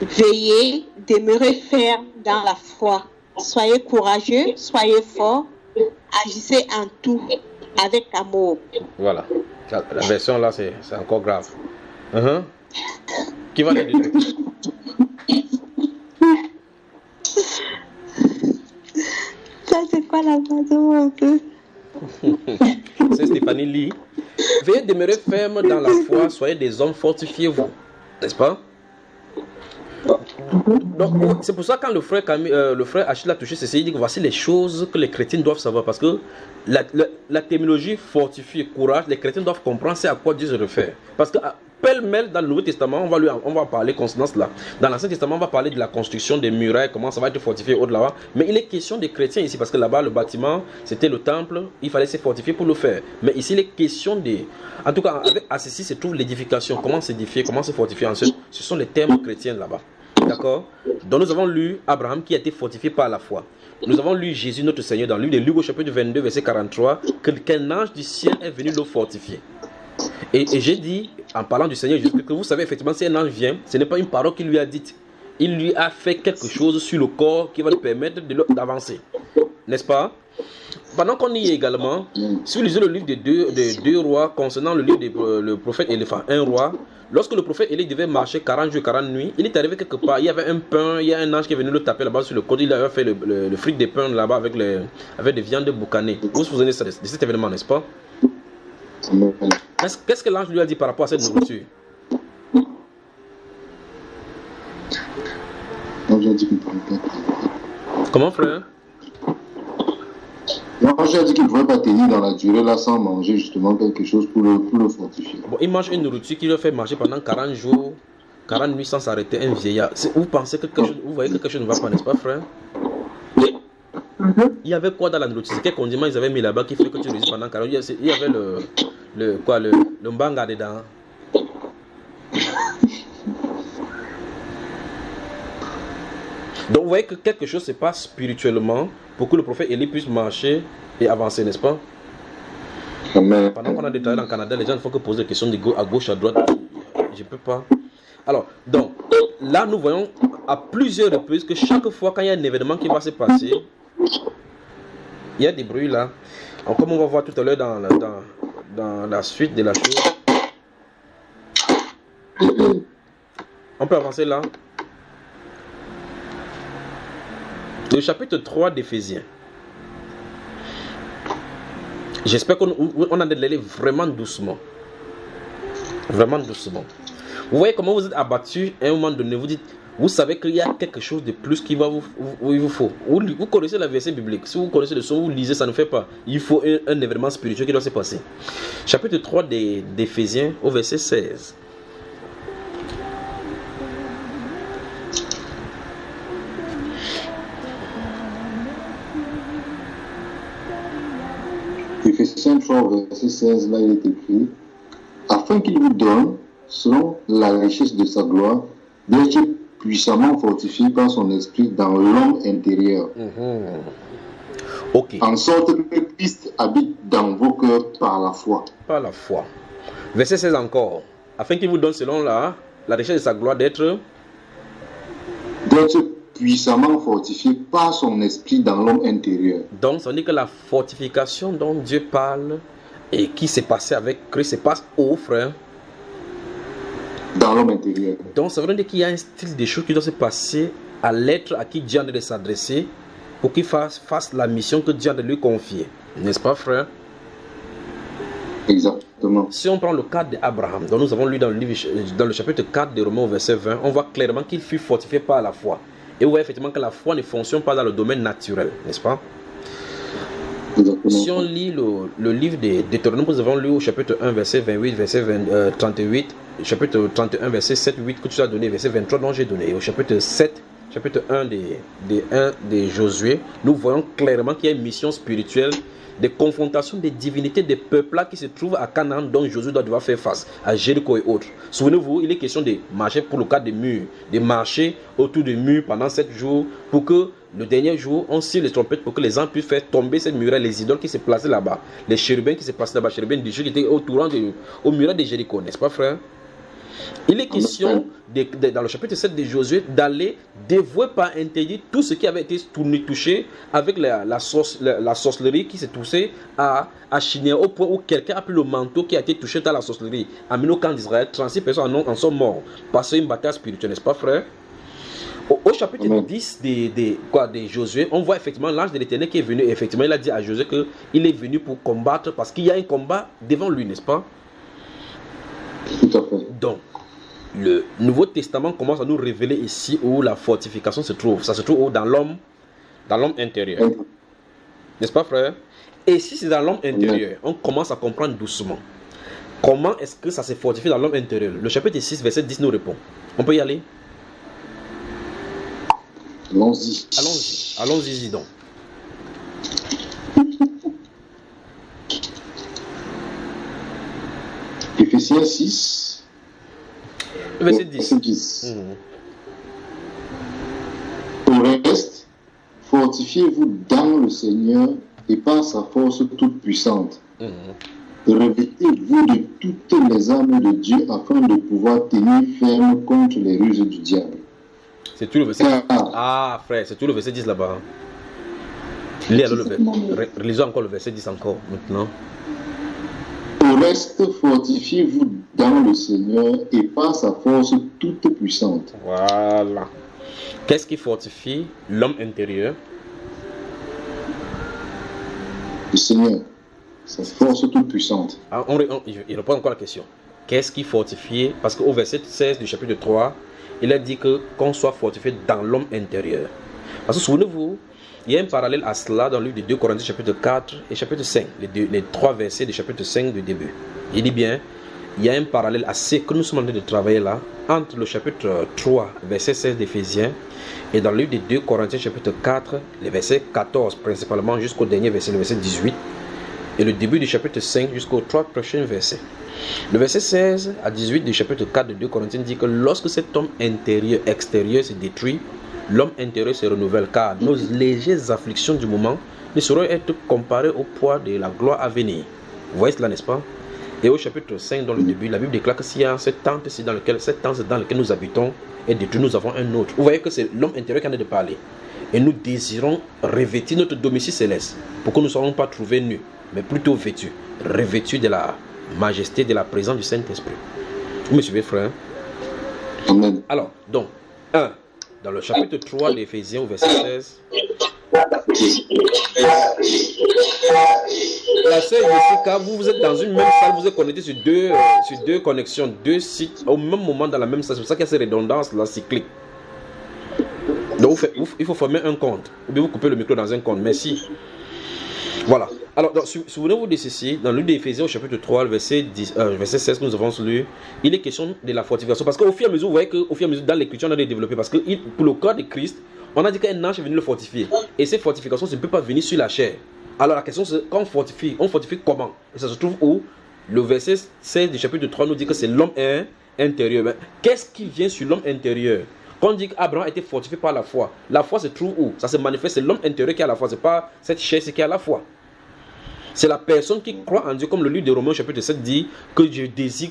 Veillez, demeurez ferme dans la foi. Soyez courageux, soyez forts, agissez en tout avec amour. Voilà. La version là, c'est encore grave. Qui va le dire? Ça, c'est quoi la façon un peu? C'est Stéphanie Lee. Veuillez demeurer ferme dans la foi, soyez des hommes, fortifiez-vous. N'est-ce pas? Donc, c'est pour ça que quand le frère Achille a touché ceci, il dit que voici les choses que les chrétiens doivent savoir. Parce que la terminologie fortifier, courage, les chrétiens doivent comprendre c'est à quoi Dieu se réfère. Parce que pêle-mêle dans le Nouveau Testament, on va parler concernant cela. Dans l'Ancien Testament, on va parler de la construction des murailles, comment ça va être fortifié au-delà. Mais il est question des chrétiens ici, parce que là-bas, le bâtiment, c'était le temple, il fallait se fortifier pour le faire. Mais ici, il est question des... En tout cas, à ceci se trouve l'édification. Comment s'édifier, comment se fortifier ensuite. Ce sont les termes chrétiens là-bas. D'accord? Donc nous avons lu Abraham qui a été fortifié par la foi. Nous avons lu Jésus notre Seigneur dans le livre de Luc au chapitre 22 verset 43 qu'un ange du ciel est venu le fortifier. Et j'ai dit, en parlant du Seigneur Jésus, que vous savez effectivement si un ange vient, ce n'est pas une parole qu'il lui a dite. Il lui a fait quelque chose sur le corps qui va lui permettre d'avancer. N'est-ce pas? Pendant qu'on y est également, si vous lisez le livre des deux rois concernant le livre du prophète Élie, enfin un roi, lorsque le prophète Élie devait marcher 40 jours et 40 nuits, il est arrivé quelque part, il y avait un pain, il y a un ange qui est venu le taper là-bas sur le côté, il avait fait le fric des pains là-bas avec des viandes boucanées. Vous vous souvenez de cet événement, n'est-ce pas? Qu'est-ce que l'ange lui a dit par rapport à cette nourriture? Comment, frère? L'ange a dit qu'il ne pouvait pas tenir dans la durée là sans manger justement quelque chose pour le fortifier. Bon, il mange une nourriture qui le fait marcher pendant 40 jours, 40 nuits sans s'arrêter, un vieillard. Vous pensez que vous voyez que quelque chose ne va pas, n'est-ce pas, frère? Il y avait quoi dans la nourriture? Quel condiment ils avaient mis là-bas qui fait que tu résistes pendant 40 jours? Il y avait le mbanga dedans. Donc vous voyez que quelque chose se passe spirituellement pour que le prophète Élie puisse marcher et avancer, n'est-ce pas? Amen. Pendant qu'on a des travail dans le Canada, les gens ne font que poser des questions à gauche, à droite. Je ne peux pas. Alors, donc, là nous voyons à plusieurs reprises que chaque fois quand il y a un événement qui va se passer, il y a des bruits là. Alors, comme on va voir tout à l'heure dans la suite de la chose. On peut avancer là. Le chapitre 3 d'Éphésiens. J'espère qu'on a de l'aller vraiment doucement. Vraiment doucement. Vous voyez comment vous êtes abattu à un moment donné. Vous dites, vous savez qu'il y a quelque chose de plus qui va vous faut. Vous connaissez la verset biblique. Si vous connaissez le son, vous lisez, ça ne fait pas. Il faut un événement spirituel qui doit se passer. Chapitre 3 d'Éphésiens au verset 16. Éphésiens 3, verset 16, là il est écrit, afin qu'il vous donne, selon la richesse de sa gloire, d'être puissamment fortifié par son esprit dans l'homme intérieur. Ok. En sorte que Christ habite dans vos cœurs par la foi. Par la foi. Verset 16 encore. Afin qu'il vous donne selon la richesse de sa gloire d'être puissamment fortifié par son esprit dans l'homme intérieur. Donc, ça veut dire que la fortification dont Dieu parle et qui s'est passé avec Christ se passe où, frère? Dans l'homme intérieur. Donc, ça veut dire qu'il y a un style de choses qui doit se passer à l'être à qui Dieu a de s'adresser pour qu'il fasse la mission que Dieu a de lui confier. N'est-ce pas, frère? Exactement. Si on prend le cas d'Abraham, dont nous avons lu dans le chapitre 4 de Romains au verset 20, on voit clairement qu'il fut fortifié par la foi. Et vous voyez effectivement que la foi ne fonctionne pas dans le domaine naturel, n'est-ce pas? Exactement. Si on lit le livre des Deutéronome, nous avons lu au chapitre 1, verset 28, verset 38, chapitre 31, verset 7, 8 que tu as donné, verset 23 dont j'ai donné, et au chapitre 7, chapitre 1 des Josué, nous voyons clairement qu'il y a une mission spirituelle des confrontations des divinités des peuples là qui se trouvent à Canaan, dont Josué doit devoir faire face, à Jéricho et autres. Souvenez-vous, il est question de marcher pour le cas des murs, de marcher autour des murs pendant 7 jours pour que le dernier jour, on siffle les trompettes pour que les gens puissent faire tomber cette muraille, les idoles qui se plaçaient là-bas, les chérubins qui se plaçaient là-bas, chérubins du Dieu qui étaient au muraille de Jéricho, n'est-ce pas, frère? Il est question, dans le chapitre 7 de Josué, d'aller dévouer par interdit tout ce qui avait été touché avec la sorcellerie qui s'est touchée à Chinéa, au point où quelqu'un a pris le manteau qui a été touché dans la sorcellerie. Amené au camp d'Israël, 36 personnes en sont mortes, parce que c'est une bataille spirituelle, n'est-ce pas, frère? Au chapitre 10 de Josué, on voit effectivement l'ange de l'Éternel qui est venu. Effectivement, il a dit à Josué qu'il est venu pour combattre parce qu'il y a un combat devant lui, n'est-ce pas? Tout à fait. Donc, le Nouveau Testament commence à nous révéler ici où la fortification se trouve. Ça se trouve où? Dans l'homme intérieur. N'est-ce pas, frère? Et si c'est dans l'homme intérieur, on commence à comprendre doucement. Comment est-ce que ça se fortifie dans l'homme intérieur? Le chapitre 6, verset 10 nous répond. On peut y aller? Allons-y. Allons-y donc. Éphésiens 6. Verset 10. fortifiez-vous dans le Seigneur et par sa force toute puissante. Revêtez-vous de toutes les armes de Dieu afin de pouvoir tenir ferme contre les ruses du diable. C'est tout le verset. Ah, frère, c'est tout le verset 10 là-bas. Lisons encore le verset 10 encore maintenant. Au reste, fortifiez-vous dans le Seigneur et par sa force toute puissante. Voilà. Qu'est-ce qui fortifie l'homme intérieur? Le Seigneur, sa force toute puissante. Il répond encore à la question. Qu'est-ce qui fortifie? Parce qu'au verset 16 du chapitre 3, il a dit qu'on soit fortifié dans l'homme intérieur. Parce que souvenez-vous, il y a un parallèle à cela dans le livre de 2 Corinthiens chapitre 4 et chapitre 5, les trois versets du chapitre 5 du début. Il dit bien, il y a un parallèle assez que nous sommes en train de travailler là, entre le chapitre 3, verset 16 d'Éphésiens, et dans le livre de 2 Corinthiens chapitre 4, les versets 14 principalement jusqu'au dernier verset, le verset 18, et le début du chapitre 5 jusqu'aux 3 prochains versets. Le verset 16 à 18 du chapitre 4 de 2 Corinthiens dit que lorsque cet homme extérieur se détruit, l'homme intérieur se renouvelle, car nos légères afflictions du moment ne sauront être comparées au poids de la gloire à venir. Vous voyez cela, n'est-ce pas? Et au chapitre 5, dans le début, la Bible déclare que s'il y a cette tente dans laquelle nous habitons est détruite, nous avons un autre. Vous voyez que c'est l'homme intérieur qui en est de parler. Et nous désirons revêtir notre domicile céleste pour que nous ne soyons pas trouvés nus, mais plutôt vêtus, revêtus de la majesté, de la présence du Saint-Esprit. Vous me suivez, frère? Amen. Alors, donc, 1. Dans le chapitre 3 d'Éphésiens au verset 16. La sœur Jessica, vous êtes dans une même salle, vous êtes connectés sur deux connexions, deux sites au même moment dans la même salle. C'est pour ça qu'il y a ces redondances là cycliques. Donc il faut former un compte. Ou bien vous coupez le micro dans un compte. Merci. Voilà. Alors, souvenez-vous de ceci, dans le livre d'Éphésiens au chapitre 3, verset 16 que nous avons lu, il est question de la fortification. Parce qu'au fur et à mesure, vous voyez qu'au fur et à mesure, dans l'écriture, on a développé. Parce que pour le corps de Christ, on a dit qu'un ange est venu le fortifier. Et cette fortification, ça ne peut pas venir sur la chair. Alors la question c'est, quand on fortifie comment? Et ça se trouve où? Le verset 16 du chapitre 3 nous dit que c'est l'homme intérieur. Mais qu'est-ce qui vient sur l'homme intérieur? Quand on dit qu'Abraham a été fortifié par la foi se trouve où? Ça se manifeste, c'est l'homme intérieur qui a la foi. Ce n'est pas cette chair qui a la foi. C'est la personne qui croit en Dieu, comme le livre de Romains chapitre 7 dit, que je désire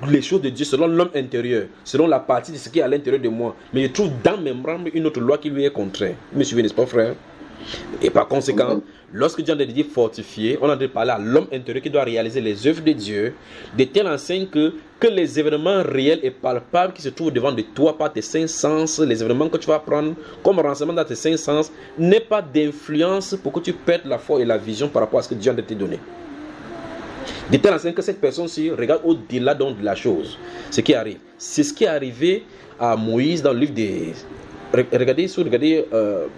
les choses de Dieu selon l'homme intérieur, selon la partie de ce qui est à l'intérieur de moi. Mais je trouve dans mes membres une autre loi qui lui est contraire. Vous me suivez, n'est-ce pas, frère? Et par conséquent, lorsque Dieu a dit fortifié, on a dit parler à l'homme intérieur qui doit réaliser les œuvres de Dieu, de telle enseigne que les événements réels et palpables qui se trouvent devant de toi par tes cinq sens, les événements que tu vas prendre comme renseignement dans tes cinq sens, n'aient pas d'influence pour que tu perdes la foi et la vision par rapport à ce que Dieu a te donné. De telle enseigne que cette personne-ci regarde au-delà de la chose. Ce qui arrive. C'est ce qui est arrivé à Moïse dans le livre des... Regardez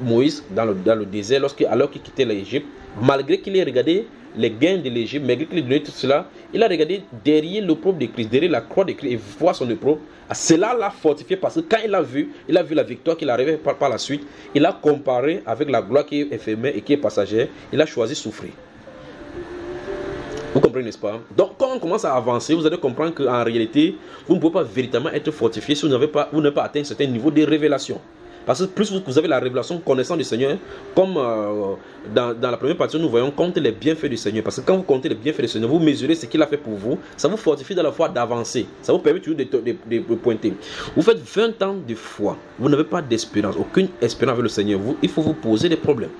Moïse dans le désert alors qu'il quittait l'Égypte, malgré qu'il ait regardé les gains de l'Égypte, malgré qu'il ait donné tout cela, il a regardé derrière l'opprobre de Christ, derrière la croix de Christ, et voit son opprobre. Cela l'a fortifié parce que quand il a vu la victoire qu'il arrivait par la suite, il a comparé avec la gloire qui est éphémère et qui est passagère, il a choisi souffrir. Vous comprenez, n'est-ce pas? Donc, quand on commence à avancer, vous allez comprendre qu'en réalité, vous ne pouvez pas véritablement être fortifié si vous n'avez pas atteint un certain niveau de révélation. Parce que plus vous avez la révélation connaissant du Seigneur, comme dans la première partie, nous voyons compter les bienfaits du Seigneur. Parce que quand vous comptez les bienfaits du Seigneur, vous mesurez ce qu'il a fait pour vous, ça vous fortifie dans la foi d'avancer. Ça vous permet toujours de pointer. Vous faites 20 ans de foi, vous n'avez pas d'espérance, aucune espérance avec le Seigneur. Il faut vous poser des problèmes.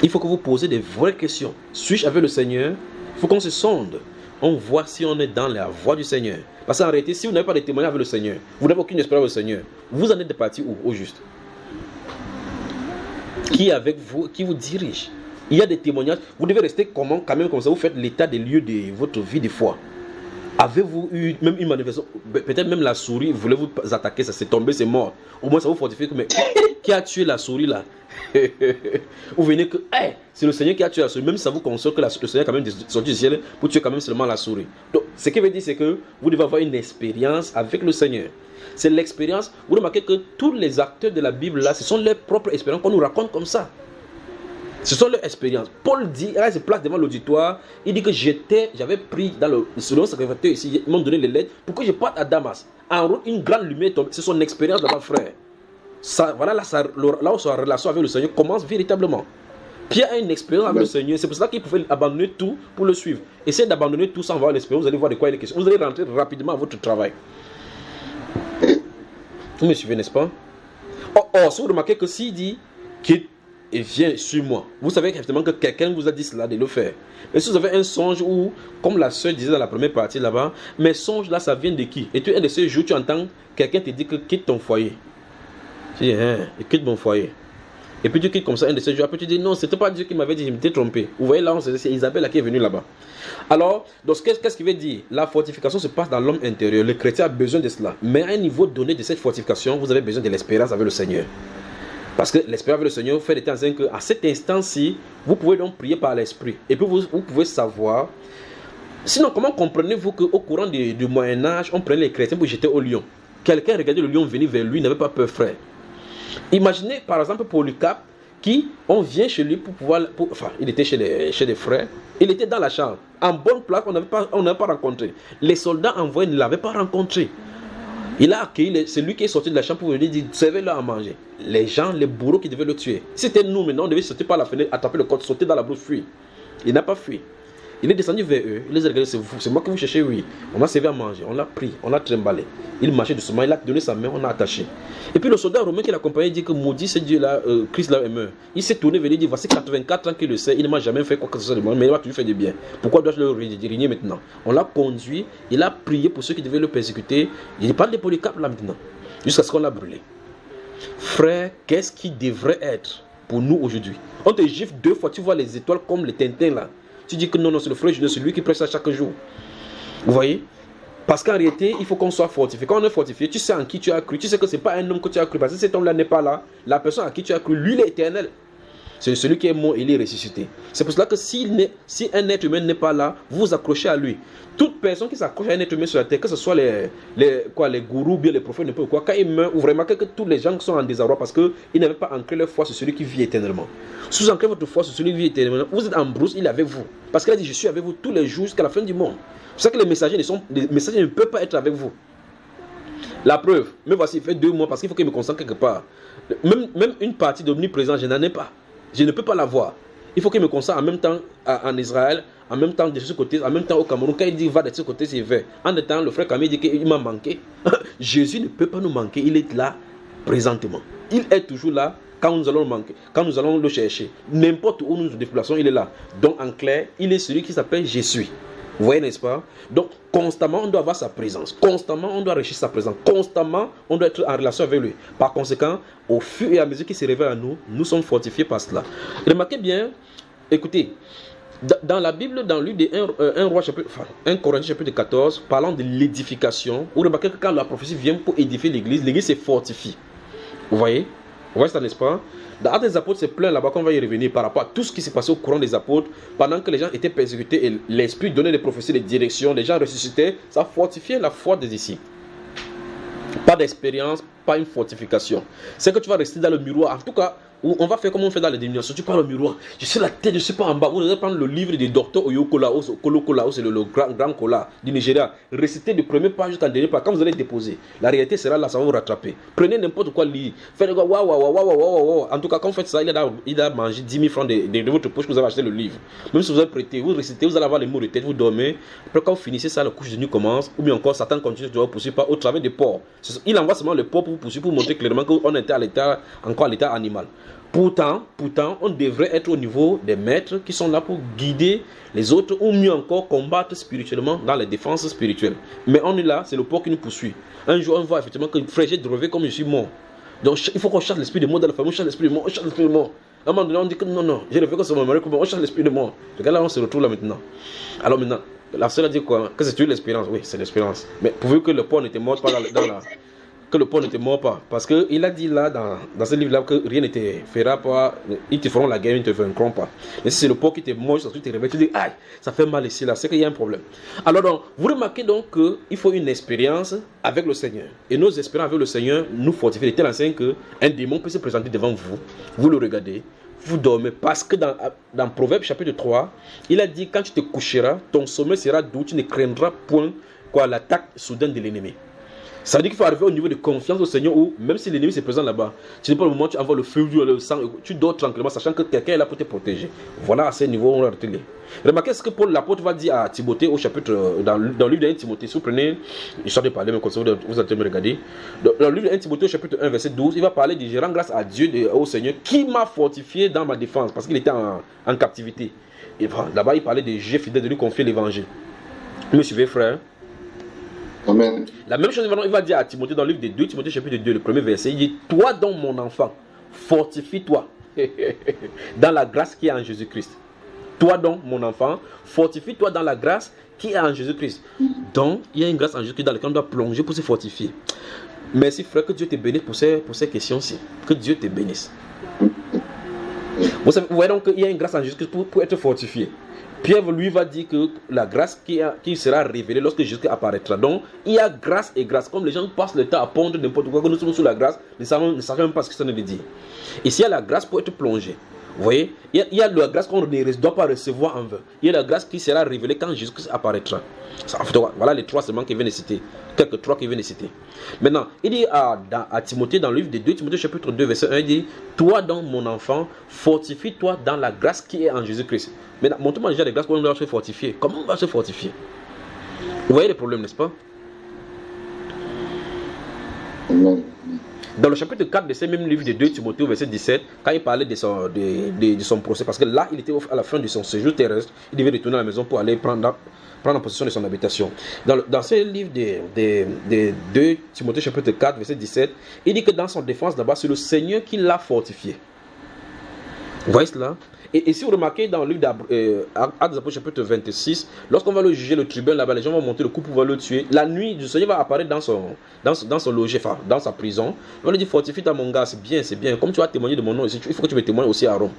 Il faut que vous posez des vraies questions. Suis-je avec le Seigneur? Il faut qu'on se sonde. On voit si on est dans la voie du Seigneur. Parce qu'en réalité, si vous n'avez pas de témoignage avec le Seigneur, vous n'avez aucune espérance avec le Seigneur, vous en êtes parti où? Au juste. Qui est avec vous, qui vous dirige? Il y a des témoignages. Vous devez rester quand même comme ça. Vous faites l'état des lieux de votre vie de foi. Avez-vous eu même une manifestation? Peut-être même la souris voulait vous attaquer, ça s'est tombé, c'est mort. Au moins ça vous fortifie. Mais qui a tué la souris là? Vous venez que c'est le Seigneur qui a tué la souris. Même si ça vous console que le Seigneur a quand même sorti du ciel pour tuer quand même seulement la souris. Donc ce qui veut dire c'est que vous devez avoir une expérience avec le Seigneur. C'est l'expérience. Vous remarquez que tous les acteurs de la Bible là, ce sont leurs propres expériences qu'on nous raconte comme ça. Ce sont leurs expériences. Paul dit, il se place devant l'auditoire, il dit que j'avais pris selon le sacrificateur ici, ils m'ont donné les lettres pour que je parte à Damas. En route, une grande lumière tombe. C'est son expérience d'abord, frère. voilà, là où sa relation avec le Seigneur commence véritablement. Pierre a une expérience avec le Seigneur, c'est pour ça qu'il pouvait abandonner tout pour le suivre. Essayez d'abandonner tout sans avoir l'expérience, vous allez voir de quoi il est question. Vous allez rentrer rapidement à votre travail. Vous me suivez, n'est-ce pas? Or, si vous remarquez que s'il dit quitte et viens sur moi, vous savez effectivement que quelqu'un vous a dit cela de le faire. Mais si vous avez un songe où, comme la sœur disait dans la première partie là-bas, mais songe là, ça vient de qui? Et tu un de ces jours, tu entends quelqu'un te dit que quitte ton foyer. Tu dis, quitte mon foyer. Et puis tu quittes comme ça un de ces jours. Après tu dis, non, c'était pas Dieu qui m'avait dit, je m'étais trompé. Vous voyez là, c'est Isabelle qui est venue là-bas. Alors, donc qu'est-ce qu'il veut dire? La fortification se passe dans l'homme intérieur. Le chrétien a besoin de cela. Mais à un niveau donné de cette fortification, vous avez besoin de l'espérance avec le Seigneur. Parce que l'espérance avec le Seigneur fait de temps en temps qu'à cet instant-ci, vous pouvez donc prier par l'esprit. Et puis vous pouvez savoir. Sinon, comment comprenez-vous qu'au courant du Moyen-Âge, on prenait les chrétiens pour jeter au lion? Quelqu'un regardait le lion venir vers lui, n'avait pas peur, frère. Imaginez par exemple Polycarpe, qui on vient chez lui pour pouvoir. Enfin, il était chez des frères, il était dans la chambre. En bonne place, on n'avait pas rencontré. Les soldats envoyés ne l'avaient pas rencontré. Il a accueilli, c'est lui qui est sorti de la chambre pour lui dire, servez-leur à manger. Les gens, les bourreaux qui devaient le tuer. Si c'était nous maintenant, on devait sortir par la fenêtre, attraper le côte, sauter dans la brousse, fuir. Il n'a pas fui. Il est descendu vers eux, il les a regardés, c'est moi que vous cherchez, oui. On a servi à manger, on l'a pris, on l'a trimballé. Il marchait doucement, il a donné sa main, on l'a attaché. Et puis le soldat romain qui l'accompagnait dit que maudit ce Dieu-là, Christ là est mort. Il s'est tourné vers lui et dit, voici 84 ans qu'il le sait, il ne m'a jamais fait quoi que ce soit de moi, mais il m'a toujours fait du bien. Pourquoi dois-je le régner maintenant? On l'a conduit, il a prié pour ceux qui devaient le persécuter. Il parle de Polycarpe là maintenant, jusqu'à ce qu'on l'a brûlé. Frère, qu'est-ce qui devrait être pour nous aujourd'hui? On te gifle 2 fois, tu vois les étoiles comme les Tintins là. Tu dis que non, c'est le frère Julien, c'est lui qui prêche ça chaque jour. Vous voyez? Parce qu'en réalité, il faut qu'on soit fortifié. Quand on est fortifié, tu sais en qui tu as cru. Tu sais que ce n'est pas un homme que tu as cru. Parce que cet homme-là n'est pas là. La personne à qui tu as cru, lui, il est éternel. C'est celui qui est mort et il est ressuscité. C'est pour cela que si un être humain n'est pas là, vous vous accrochez à lui. Toute personne qui s'accroche à un être humain sur la terre, que ce soit les gourous, bien les prophètes, n'importe quoi, quand ils meurent, vous remarquez que tous les gens sont en désarroi parce qu'ils n'avaient pas ancré leur foi sur celui qui vit éternellement. Si vous ancrez votre foi sur celui qui vit éternellement, vous êtes en brousse, il est avec vous. Parce qu'il a dit, je suis avec vous tous les jours jusqu'à la fin du monde. C'est pour ça que les messagers ne peuvent pas être avec vous. La preuve, mais voici, il fait 2 mois parce qu'il faut qu'il me concentre quelque part. Même une partie d'omniprésence, je n'en ai pas. Je ne peux pas la voir. Il faut qu'il me concentre en même temps en Israël, en même temps de ce côté, en même temps au Cameroun. Quand il dit va de ce côté, c'est vrai. En étant le frère Camille dit qu'il m'a manqué. Jésus ne peut pas nous manquer. Il est là présentement. Il est toujours là quand nous allons le manquer, quand nous allons le chercher. N'importe où nous nous déplaçons, il est là. Donc en clair, il est celui qui s'appelle Je suis. Vous voyez, n'est-ce pas? Donc, constamment, on doit avoir sa présence. Constamment, on doit enrichir sa présence. Constamment, on doit être en relation avec lui. Par conséquent, au fur et à mesure qu'il se révèle à nous, nous sommes fortifiés par cela. Remarquez bien, écoutez, dans la Bible, dans l'une des 1 Corinthiens chapitre 14, parlant de l'édification, vous remarquez que quand la prophétie vient pour édifier l'église se fortifie. Vous voyez? Vous voyez ça, n'est-ce pas? Dans Actes des Apôtres, c'est plein là-bas qu'on va y revenir par rapport à tout ce qui s'est passé au courant des apôtres, pendant que les gens étaient persécutés et l'Esprit donnait des prophéties, des directions, les gens ressuscitaient, ça fortifiait la foi des disciples. Pas d'expérience, pas une fortification. C'est que tu vas rester dans le miroir. En tout cas, on va faire comme on fait dans les dénominations. Tu parles au miroir. Je suis la tête, je ne suis pas en bas. Vous allez prendre le livre du docteur Oyo Kola, c'est le grand Kola du Nigeria. Récitez de première page jusqu'à dernière page. Quand vous allez déposer, la réalité sera là, ça va vous rattraper. Prenez n'importe quoi, lire. Faites quoi, waouh. En tout cas, quand vous faites ça, il a mangé 10 000 francs de votre poche que vous avez acheté le livre. Même si vous avez prêté, vous récitez, vous allez avoir les mots de tête, vous dormez. Après, quand vous finissez ça, la couche de nuit commence. Ou bien encore, Satan continue de vous poursuivre au travers des porcs. Il envoie seulement les porcs pour vous poursuivre, pour montrer clairement qu'on était encore à l'état animal. Pourtant, on devrait être au niveau des maîtres qui sont là pour guider les autres ou mieux encore combattre spirituellement dans les défenses spirituelles. Mais on est là, c'est le porc qui nous poursuit. Un jour, on voit effectivement que frère, j'ai rêvé comme je suis mort. Donc il faut qu'on chasse l'esprit de mort dans la famille, on chasse l'esprit de mort, À un moment donné, on dit que non, j'ai rêvé que c'est mon mari, on chasse l'esprit de mort. Regarde là, on se retrouve là maintenant. Alors maintenant, la sœur a dit quoi? Que c'est l'espérance? Oui, c'est l'espérance. Mais pourvu que le porc n'était mort pas que le porc n'était mort pas. Parce qu'il a dit là, dans ce livre-là, que rien ne te fera pas, ils te feront la guerre, ils ne te vaincront pas. Mais si c'est le porc qui t'est mort, tu te réveilles, tu dis, aïe, ça fait mal ici, là, c'est qu'il y a un problème. Alors donc, vous remarquez donc qu'il faut une expérience avec le Seigneur. Et nos expériences avec le Seigneur nous fortifient de telle enseigne qu'un démon peut se présenter devant vous, vous le regardez, vous dormez. Parce que dans Proverbe chapitre 3, il a dit, quand tu te coucheras, ton sommeil sera doux, tu ne craindras point l'attaque soudaine de l'ennemi. Ça veut dire qu'il faut arriver au niveau de confiance au Seigneur où, même si l'ennemi se présente là-bas, tu n'es pas le moment où tu envoies le feu, le sang, tu dors tranquillement, sachant que quelqu'un est là pour te protéger. Voilà à ce niveau où on va retenir. Remarquez ce que Paul l'apôtre va dire à Timothée au chapitre, dans le livre de 1 Timothée. Si vous prenez, je de parler, mais comme ça vous allez me regarder. Dans le livre de 1 Timothée, au chapitre 1, verset 12, il va parler de je rends grâce à Dieu, au Seigneur, qui m'a fortifié dans ma défense, parce qu'il était en captivité. Et là-bas, il parlait de j'ai fidèle de lui confier l'évangile. Vous me suivez, frère? Amen. La même chose, il va dire à Timothée dans le livre de 2 Timothée chapitre 2, le premier verset, il dit, toi donc mon enfant, fortifie-toi dans la grâce qui est en Jésus-Christ. Toi donc mon enfant, fortifie-toi dans la grâce qui est en Jésus-Christ. Donc, il y a une grâce en Jésus-Christ dans laquelle on doit plonger pour se fortifier. Merci frère, que Dieu te bénisse pour ces questions-ci. Que Dieu te bénisse. Vous voyez donc qu'il y a une grâce en Jésus-Christ pour être fortifié. Pierre lui va dire que la grâce qui sera révélée lorsque Jésus apparaîtra. Donc, il y a grâce et grâce. Comme les gens passent le temps à pondre n'importe quoi, quand nous sommes sous la grâce, ne savons même pas ce que ça veut dire. Ici, il y a la grâce pour être plongé. Vous voyez, il y a la grâce qu'on ne doit pas recevoir en vain. Il y a la grâce qui sera révélée quand Jésus apparaîtra. Voilà les trois seulement qu'il vient de citer. Quelques trois qu'il vient de citer. Maintenant, il dit à Timothée, dans le livre de 2 Timothée chapitre 2 verset 1, il dit, toi donc mon enfant, fortifie-toi dans la grâce qui est en Jésus-Christ. Maintenant, montre-moi déjà les grâces qu'on doit se fortifier. Comment on va se fortifier? Vous voyez les problèmes, n'est-ce pas? Dans le chapitre 4 de ce même livre de 2 Timothée au verset 17, quand il parlait de son procès, parce que là, il était à la fin de son séjour terrestre, il devait retourner à la maison pour aller prendre possession de son habitation. Dans ce livre de 2 Timothée chapitre 4 verset 17, il dit que dans son défense là-bas, c'est le Seigneur qui l'a fortifié. Vous voyez cela? Et si vous remarquez dans le livre d'Actes des Apôtres chapitre 26, lorsqu'on va le juger, le tribunal là-bas, les gens vont monter le coup pour le tuer. La nuit, le Seigneur va apparaître dans son logis, enfin, dans sa prison. On lui dit, fortifie-toi mon gars, c'est bien, c'est bien. Comme tu as témoigné de mon nom ici, il faut que tu me témoignes aussi à Rome.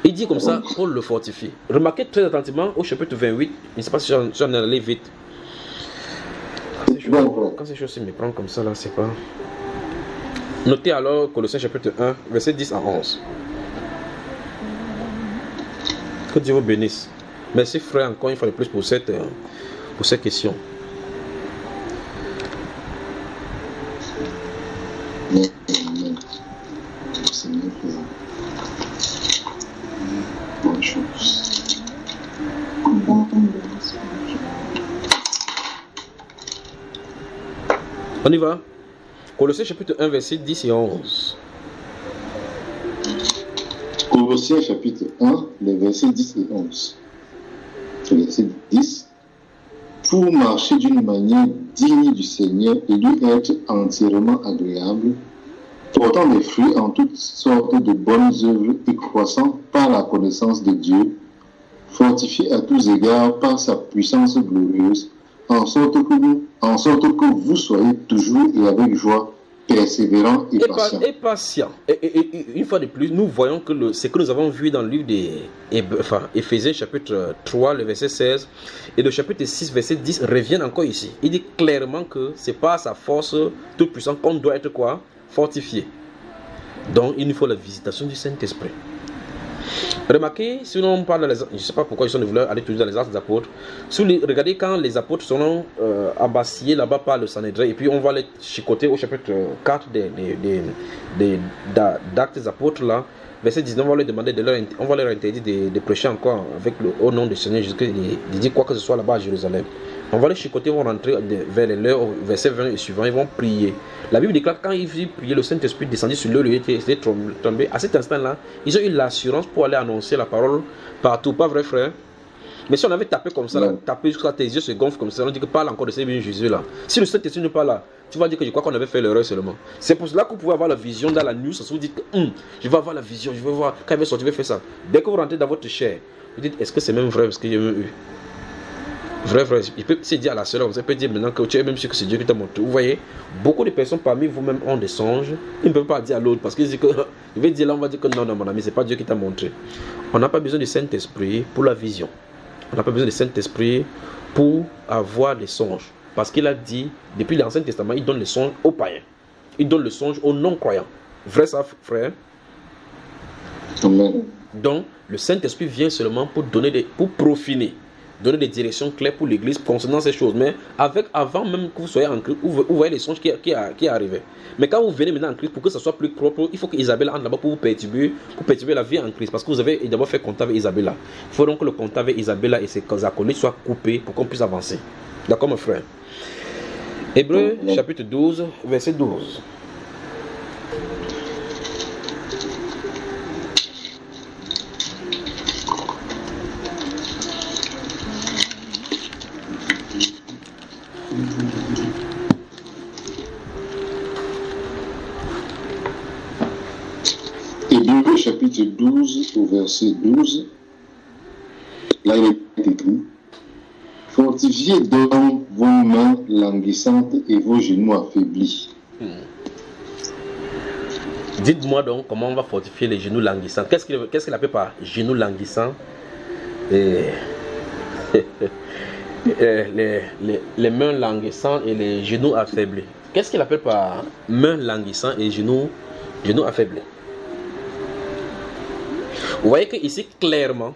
Il dit comme ça, Paul le fortifie. Remarquez très attentivement au chapitre 28, je ne sais pas si j'en ai allé vite. Quand ces choses me prennent comme ça, là, c'est pas... Notez alors Colossiens chapitre 1, verset 10 à 11. Que Dieu vous bénisse. Merci frère encore une fois de plus pour cette question. On y va. Colossiens chapitre 1 verset 10 et 11. Colossiens chapitre 1, les versets 10 et 11. Verset 10. Pour marcher d'une manière digne du Seigneur et lui être entièrement agréable, portant des fruits en toutes sortes de bonnes œuvres et croissant par la connaissance de Dieu, fortifié à tous égards par sa puissance glorieuse, en sorte que vous soyez toujours et avec joie persévérant et patient. Et une fois de plus, nous voyons que ce que nous avons vu dans le livre d'Éphésiens chapitre 3, le verset 16, et le chapitre 6, verset 10 reviennent encore ici. Il dit clairement que c'est par sa force toute puissante qu'on doit être quoi? Fortifié. Donc il nous faut la visitation du Saint-Esprit. Remarquez, si on parle, je ne sais pas pourquoi ils sont voulu aller toujours dans les actes des apôtres. Regardez quand les apôtres sont abassillés là-bas par le Sanhédrin, et puis on va les chicoter au chapitre 4 d'Actes des apôtres là, verset 19, on va leur demander on va leur interdire de prêcher encore au nom du Seigneur Jésus-Christ, de dire quoi que ce soit là-bas à Jérusalem. On va les chicoter, ils vont rentrer vers l'heure, verset 20 et suivant, ils vont prier. La Bible déclare quand ils priaient, le Saint-Esprit descendit sur eux, il était tombé. À cet instant-là, ils ont eu l'assurance pour aller annoncer la parole partout, pas vrai frère? Mais si on avait tapé comme ça, là, tapé jusqu'à tes yeux se gonflent comme ça, on dit que parle encore de Seigneur Jésus là. Si le Saint-Esprit n'est pas là, tu vas dire que je crois qu'on avait fait l'erreur seulement. C'est pour cela que vous pouvez avoir la vision dans la nuit, ça vous dit que je vais avoir la vision, je vais voir, quand il va sortir, je vais faire ça. Dès que vous rentrez dans votre chair, vous dites, est-ce que c'est même vrai parce que j'ai même eu? Vrai, il peut se dire à la sœur, vous peut dire maintenant que tu es même sûr que c'est Dieu qui t'a montré. Vous voyez, beaucoup de personnes parmi vous-même ont des songes. Ils ne peuvent pas dire à l'autre parce qu'ils disent que, il va dire là, on va dire que non, mon ami, c'est pas Dieu qui t'a montré. On n'a pas besoin du Saint-Esprit pour la vision. On n'a pas besoin du Saint-Esprit pour avoir des songes. Parce qu'il a dit, depuis l'Ancien Testament, il donne les songes aux païens. Il donne le songe aux non-croyants. Vrai ça, frère? Amen. Donc, le Saint-Esprit vient seulement pour donner pour profiner. donner des directions claires pour l'église concernant ces choses. Mais avant même que vous soyez en Christ, vous voyez les songes qui arrivaient. Mais quand vous venez maintenant en Christ, pour que ça soit plus propre, il faut que Isabelle entre là-bas pour vous perturber la vie en Christ. Parce que vous avez d'abord fait contact avec Isabella. Il faut donc que le contact avec Isabella et ses acolytes soit coupé pour qu'on puisse avancer. D'accord, mon frère? Hébreux, chapitre 12, verset 12. Hébreux chapitre 12 au verset 12, là il est écrit: fortifiez donc vos mains languissantes et vos genoux affaiblis. Dites-moi donc comment on va fortifier les genoux languissants. Qu'est-ce qu'il appelle par genoux languissants? Les mains languissantes et les genoux affaiblis. Qu'est-ce qu'il appelle par mains languissantes et genoux affaiblis? Vous voyez qu'ici, clairement,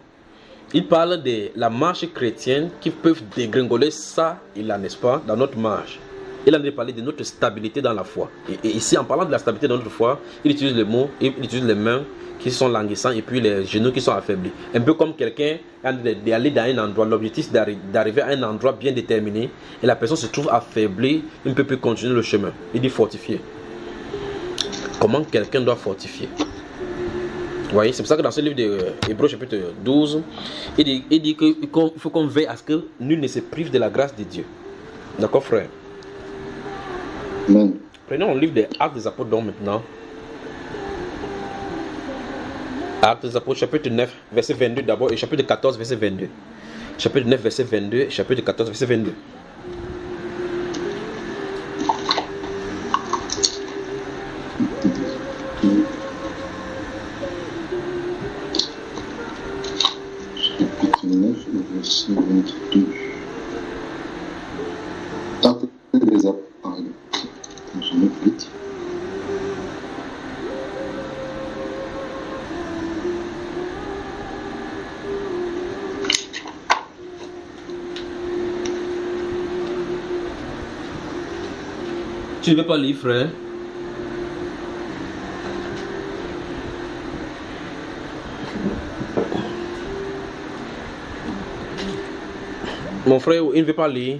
il parle de la marche chrétienne qui peuvent dégringoler ça et là, n'est-ce pas, dans notre marche. Il a parlé de notre stabilité dans la foi. Et ici, en parlant de la stabilité dans notre foi, il utilise les mots, il utilise les mains qui sont languissants et puis les genoux qui sont affaiblis. Un peu comme quelqu'un d'aller dans un endroit, l'objectif d'arriver à un endroit bien déterminé et la personne se trouve affaiblie, il ne peut plus continuer le chemin. Il dit fortifier. Comment quelqu'un doit fortifier? Vous voyez, c'est pour ça que dans ce livre de Hébreux chapitre 12, il dit qu'il faut qu'on veille à ce que nul ne se prive de la grâce de Dieu. D'accord, frère? Amen. Prenons le livre des Actes des Apôtres donc maintenant. Actes des Apôtres chapitre 9, verset 22 d'abord et chapitre 14, verset 22. Chapitre 9, verset 22 et chapitre 14, verset 22. Chapitre 9, verset 22. Actes des Apôtres. Je me vite. Tu ne veux pas lire, frère? Mon frère, il ne veut pas lire.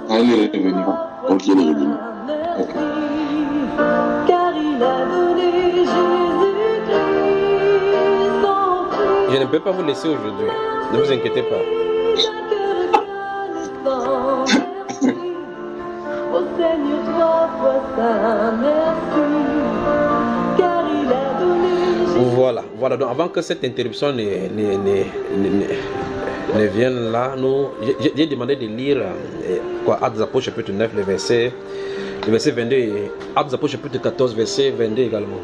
Ah, il est revenu. Ok, il est revenu. Ok. Je ne peux pas vous laisser aujourd'hui. Ne vous inquiétez pas. Voilà. Donc avant que cette interruption ne vienne là, j'ai demandé de lire Actes des Apôtres chapitre 9, le verset 22 et Actes des Apôtres chapitre 14, verset 22 également.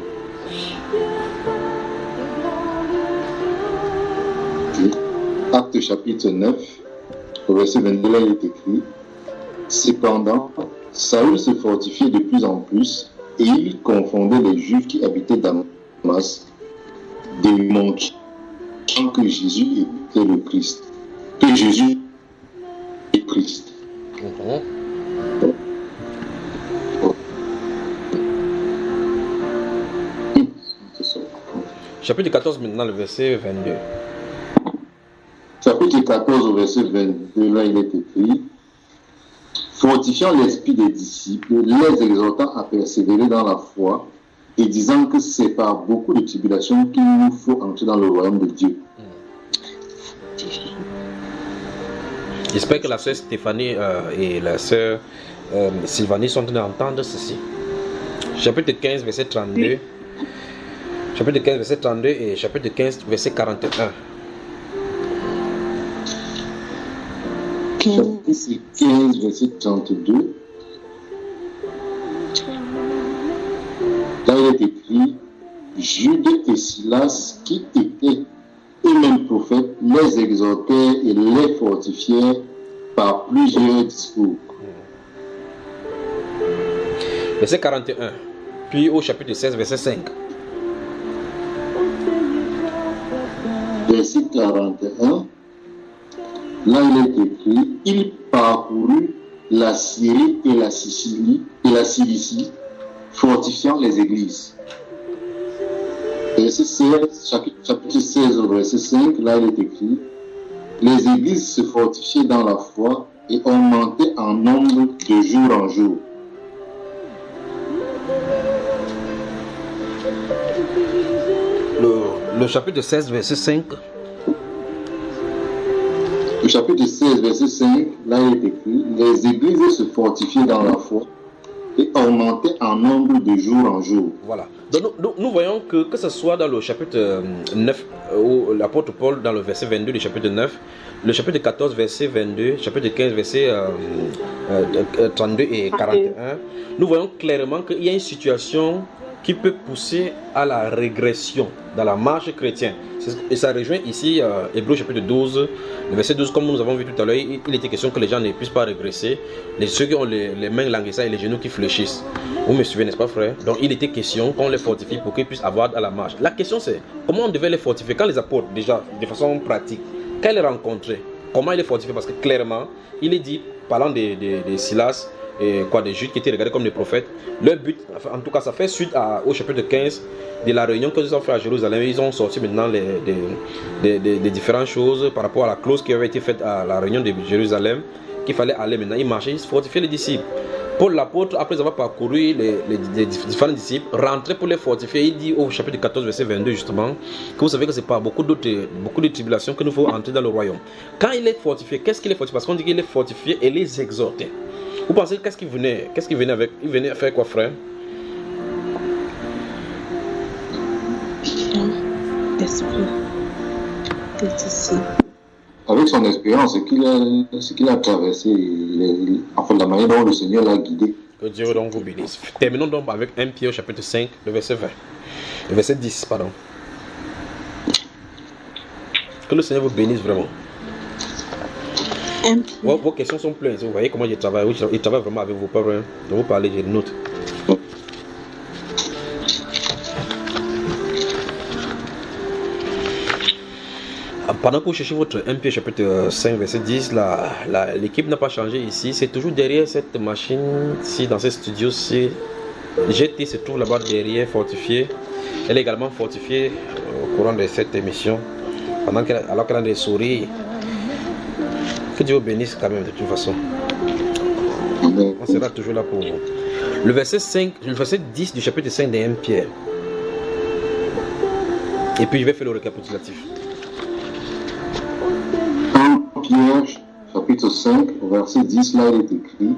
Actes chapitre 9, au verset 22, là il est écrit: cependant, Saül se fortifiait de plus en plus et il confondait les Juifs qui habitaient Damas, démontrant que Jésus était le Christ. Que Jésus est Christ. Chapitre 14 maintenant, le verset 22. Chapitre 14 au verset 22, là il est écrit: fortifiant l'esprit des disciples, les exhortant à persévérer dans la foi et disant que c'est par beaucoup de tribulations qu'il nous faut entrer dans le royaume de Dieu. J'espère que la sœur Stéphanie et la sœur Sylvanie sont en train d'entendre ceci. Chapitre 15, verset 32. Chapitre 15, verset 32 et chapitre 15, verset 41. Chapitre 15, verset 32. Là, il est écrit: Jude et Silas, qui étaient eux-mêmes prophètes, les exhortèrent et les fortifièrent par plusieurs discours. Verset 41. Puis au chapitre 16, verset 5. Verset 41. Là, il est écrit: il parcourut la Syrie et la Cilicie, fortifiant les églises. Verset 16, chapitre 16, verset 5, là, il est écrit: les églises se fortifiaient dans la foi et augmentaient en nombre de jour en jour. Le chapitre 16, verset 5. Le chapitre 16, verset 5, là il est écrit: les églises se fortifiaient dans la foi et augmentaient en nombre de jour en jour. Voilà. Donc nous voyons que ce soit dans le chapitre 9, où l'apôtre Paul, dans le verset 22 du chapitre 9, le chapitre 14, verset 22, chapitre 15, verset 32 et 41, nous voyons clairement qu'il y a une situation qui peut pousser à la régression dans la marche chrétienne. Et ça rejoint ici Hébreux chapitre 12, le verset 12, comme nous avons vu tout à l'heure, il était question que les gens ne puissent pas régresser, ceux qui ont les mains languissantes et les genoux qui fléchissent. Vous me suivez, n'est-ce pas, frère? Donc il était question qu'on les fortifie pour qu'ils puissent avoir à la marche. La question c'est, comment on devait les fortifier? Quand les apôtres, déjà, de façon pratique, quand ils les rencontraient, comment ils les fortifiaient? Parce que clairement, il est dit, parlant de Silas, et des Juifs qui étaient regardés comme des prophètes, leur but, en tout cas ça fait suite au chapitre 15 de la réunion qu'ils ont fait à Jérusalem. Ils ont sorti maintenant des différentes choses par rapport à la clause qui avait été faite à la réunion de Jérusalem, qu'il fallait aller maintenant, ils marchaient, ils fortifiaient les disciples. Paul l'apôtre, après avoir parcouru les différents disciples, rentrait pour les fortifier. Il dit au chapitre 14 verset 22 justement que vous savez que c'est pas beaucoup de tribulations que nous faut entrer dans le royaume. Quand il est fortifié, qu'est-ce qu'il est fortifié? Parce qu'on dit qu'il est fortifié et les exhortait. Vous pensez qu'est-ce qu'il venait avec? Il venait faire quoi, frère? Avec son expérience, ce qu'il a traversé, enfin la manière dont le Seigneur l'a guidé. Que Dieu donc vous bénisse. Terminons donc avec 1 Pierre au chapitre 5, le verset 20. Le verset 10, pardon. Que le Seigneur vous bénisse vraiment. Vos questions sont pleines. Vous voyez comment il travaille. Il travaille vraiment avec vos parents. De vous parler, j'ai une note. Pendant que vous cherchez votre 1 Pierre chapitre 5 verset 10, l'équipe n'a pas changé ici. C'est toujours derrière cette machine-ci, dans ce studio-ci. GT se trouve là-bas derrière, fortifiée. Elle est également fortifiée au courant de cette émission. Alors qu'elle a des sourires. Que Dieu vous bénisse quand même de toute façon. On sera toujours là pour vous. Le verset 10 du chapitre 5 de 1 Pierre. Et puis je vais faire le récapitulatif. 1 Pierre chapitre 5 verset 10, là il est écrit: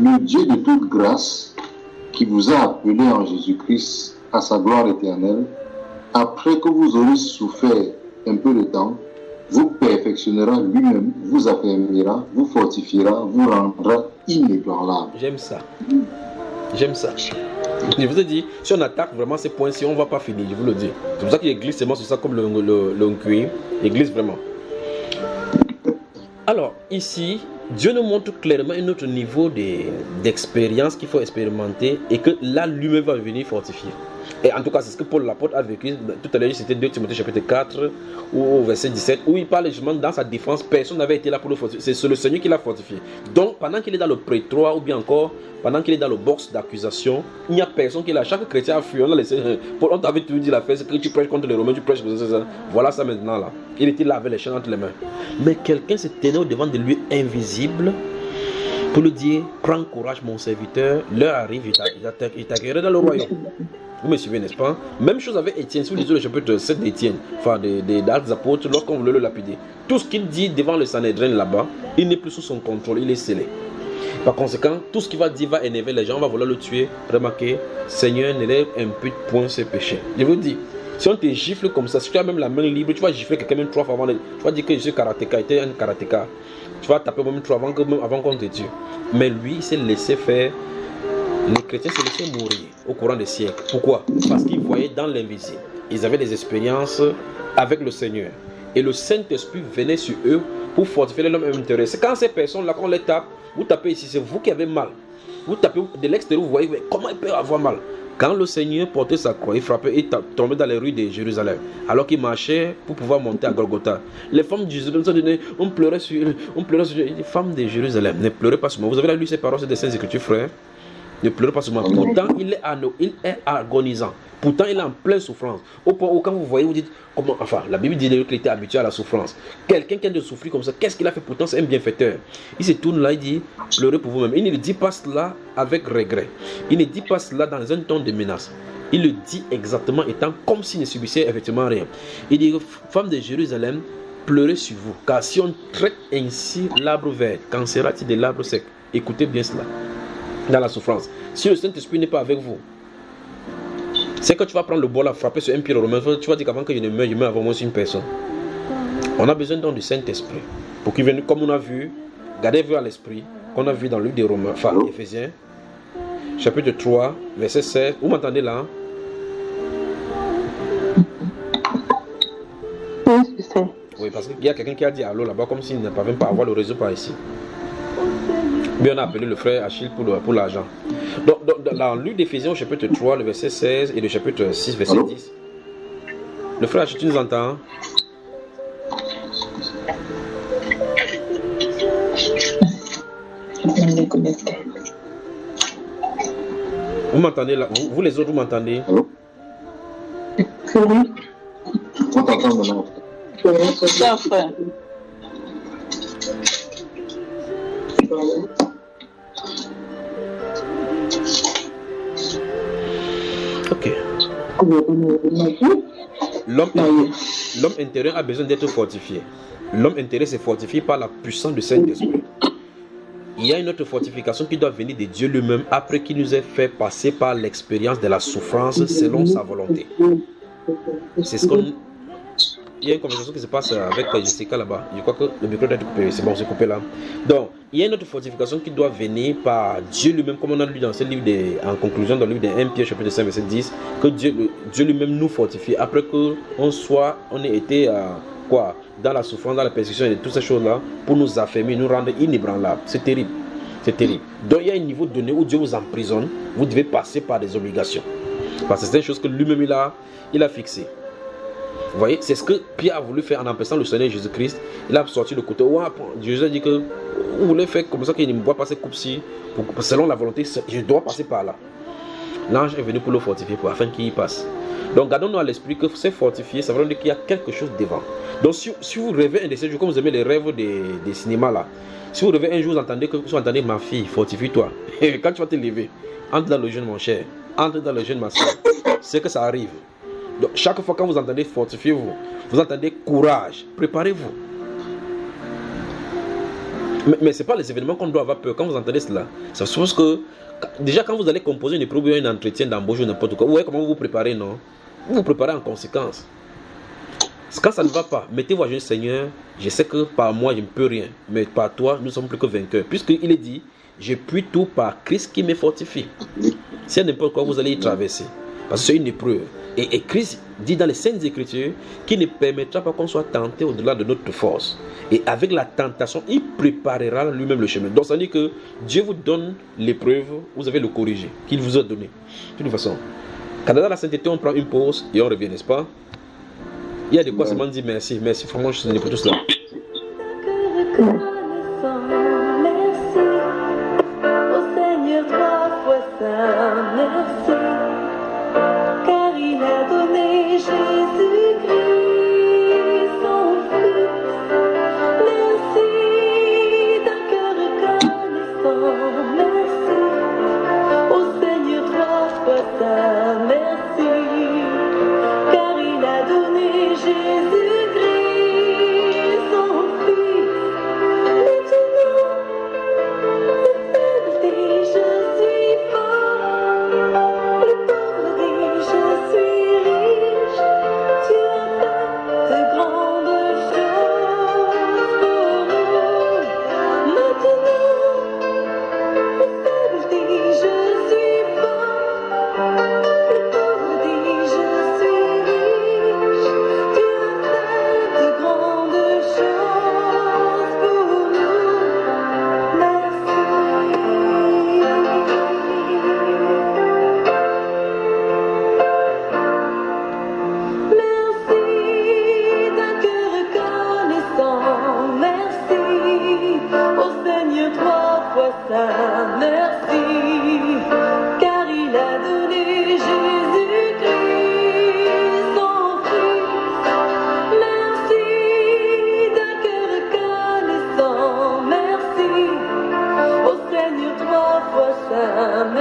le Dieu de toute grâce qui vous a appelé en Jésus-Christ à sa gloire éternelle, après que vous aurez souffert un peu de temps, vous perfectionnera lui-même, vous affermira, vous fortifiera, vous rendra inébranlable. J'aime ça. J'aime ça. Je vous ai dit, si on attaque vraiment ces points-ci, on ne va pas finir, je vous le dis. C'est pour ça qu'il glisse seulement sur ça comme le cuir. Il glisse vraiment. Alors, ici, Dieu nous montre clairement un autre niveau d'expérience qu'il faut expérimenter et que là, lui-même va venir fortifier. Et en tout cas, c'est ce que Paul l'apôtre a vécu. Tout à l'heure, c'était 2 Timothée chapitre 4 ou verset 17, où il parle justement dans sa défense, personne n'avait été là pour le fortifier. C'est le Seigneur qui l'a fortifié. Donc, pendant qu'il est dans le prétoire ou bien encore, pendant qu'il est dans le box d'accusation, il n'y a personne qui est là. Chaque chrétien a fui. On a laissé. Paul, on t'avait toujours dit la fête, c'est que tu prêches contre les Romains, tu prêches contre ça. Voilà ça maintenant là. Il était là avec les chaînes entre les mains. Mais quelqu'un se tenait au-devant de lui invisible pour lui dire, prends courage mon serviteur, l'heure arrive, il t'accueillera dans le royaume. Vous me suivez, n'est-ce pas? Même chose avec Étienne. Si vous lisez le chapitre 7 d'Étienne, enfin des Actes des Apôtres, lorsqu'on voulait le lapider, tout ce qu'il dit devant le Sanhédrin là-bas, il n'est plus sous son contrôle, il est scellé. Par conséquent, tout ce qu'il va dire va énerver les gens, on va vouloir le tuer. Remarquez, Seigneur, ne leur impute point ses péchés. Je vous dis, si on te gifle comme ça, si tu as même la main libre, tu vas gifler quelqu'un même 3 fois avant. Tu vas dire que je suis karatéka, était un karatéka. Tu vas taper même 3 avant qu'on te tue. Mais lui, il s'est laissé faire. Les chrétiens se laissaient mourir au courant des siècles. Pourquoi? Parce qu'ils voyaient dans l'invisible. Ils avaient des expériences avec le Seigneur. Et le Saint-Esprit venait sur eux pour fortifier l'homme intérieur. C'est quand ces personnes-là, quand on les tape, vous tapez ici, c'est vous qui avez mal. Vous tapez de l'extérieur, vous voyez, mais comment ils peuvent avoir mal? Quand le Seigneur portait sa croix, il frappait, il tombait dans les rues de Jérusalem, alors qu'il marchait pour pouvoir monter à Golgotha. Les femmes de Jérusalem, on pleurait sur eux. Les femmes de Jérusalem, ne pleurez pas sur moi. Vous avez lu ces paroles, c'est des Saintes Écritures, frère. Ne pleurez pas sur moi. Pourtant, il est agonisant. Pourtant, il est en pleine souffrance. Au point où, quand vous voyez, vous dites, comment, enfin, la Bible dit qu'il était habitué à la souffrance. Quelqu'un qui a de souffrir comme ça, qu'est-ce qu'il a fait? Pourtant, c'est un bienfaiteur. Il se tourne là, il dit, pleurez pour vous-même. Il ne dit pas cela avec regret. Il ne dit pas cela dans un ton de menace. Il le dit exactement étant comme s'il ne subissait effectivement rien. Il dit, femme de Jérusalem, pleurez sur vous. Car si on traite ainsi l'arbre vert, qu'en sera-t-il de l'arbre sec? Écoutez bien cela. Dans la souffrance. Si le Saint-Esprit n'est pas avec vous, c'est que tu vas prendre le bol à frapper sur un pied romain. Tu vas dire qu'avant que je ne meure, je meurs avant moi aussi une personne. On a besoin donc du Saint-Esprit pour qu'il vienne, comme on a vu, gardez-vous à l'esprit, qu'on a vu dans le livre des Romains, enfin Éphésiens, chapitre 3, verset 16. Vous m'entendez là? Oui, parce qu'il y a quelqu'un qui a dit allô là-bas, comme s'il ne parvient pas à avoir le réseau par ici. Mais on a appelé le frère Achille pour l'argent. Donc, dans le livre d'Éphésiens, chapitre 3, le verset 16 et le chapitre 6, verset 10. Le frère Achille, tu nous entends? Vous m'entendez là? Vous les autres, vous m'entendez? Oui. On t'entend maintenant. Ok. L'homme intérieur a besoin d'être fortifié. L'homme intérieur s'est fortifié par la puissance du Saint-Esprit. Il y a une autre fortification qui doit venir de Dieu lui-même après qu'il nous ait fait passer par l'expérience de la souffrance selon sa volonté. C'est ce qu'on... Il y a une conversation qui se passe avec Jessica là-bas. Je crois que le micro doit être coupé. C'est bon, c'est coupé là. Donc, il y a une autre fortification qui doit venir par Dieu lui-même, comme on a lu dans ce livre, en conclusion, dans le livre de 1 Pierre, chapitre 5, verset 10, que Dieu lui-même nous fortifie. Après qu'on ait été dans la souffrance, dans la persécution et toutes ces choses-là, pour nous affermir, nous rendre inébranlables. C'est terrible. C'est terrible. Donc, il y a un niveau donné où Dieu vous emprisonne. Vous devez passer par des obligations. Parce que c'est une chose que lui-même il a fixé. Vous voyez, c'est ce que Pierre a voulu faire en empêchant le Seigneur Jésus-Christ. Il a sorti le côté. Jésus a dit que vous voulez faire comme ça qu'il ne me voit pas ces coupes-ci. Selon la volonté, je dois passer par là. L'ange est venu pour le fortifier, afin qu'il y passe. Donc, gardons-nous à l'esprit que c'est fortifié, ça veut dire qu'il y a quelque chose devant. Donc, si vous rêvez un de ces jours, comme vous aimez les rêves des cinémas là, si vous rêvez un jour, vous entendez ma fille, fortifie-toi. Quand tu vas te lever, entre dans le jeûne, mon cher, entre dans le jeûne, ma soeur, c'est que ça arrive. Donc, chaque fois quand vous entendez fortifiez-vous, vous entendez courage, préparez-vous. Mais ce n'est pas les événements qu'on doit avoir peur. Quand vous entendez cela, ça suppose que déjà quand vous allez composer une épreuve ou un entretien d'embauche ou n'importe quoi, vous voyez comment vous vous préparez, non? Vous vous préparez en conséquence. Quand ça ne va pas, mettez-vous à genoux, Seigneur, je sais que par moi je ne peux rien, mais par toi nous sommes plus que vainqueurs. Puisqu'il est dit, je puis tout par Christ qui me fortifie. Si n'importe quoi vous allez y traverser. Parce que c'est une épreuve. Et Christ dit dans les Saintes Écritures qu'il ne permettra pas qu'on soit tenté au-delà de notre force. Et avec la tentation, il préparera lui-même le chemin. Donc ça veut dire que Dieu vous donne l'épreuve, vous avez le corriger, qu'il vous a donné. De toute façon, quand dans la sainteté, on prend une pause et on revient, n'est-ce pas? Il y a de quoi seulement dire merci, merci, franchement, je suis pour tout cela.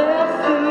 Merci.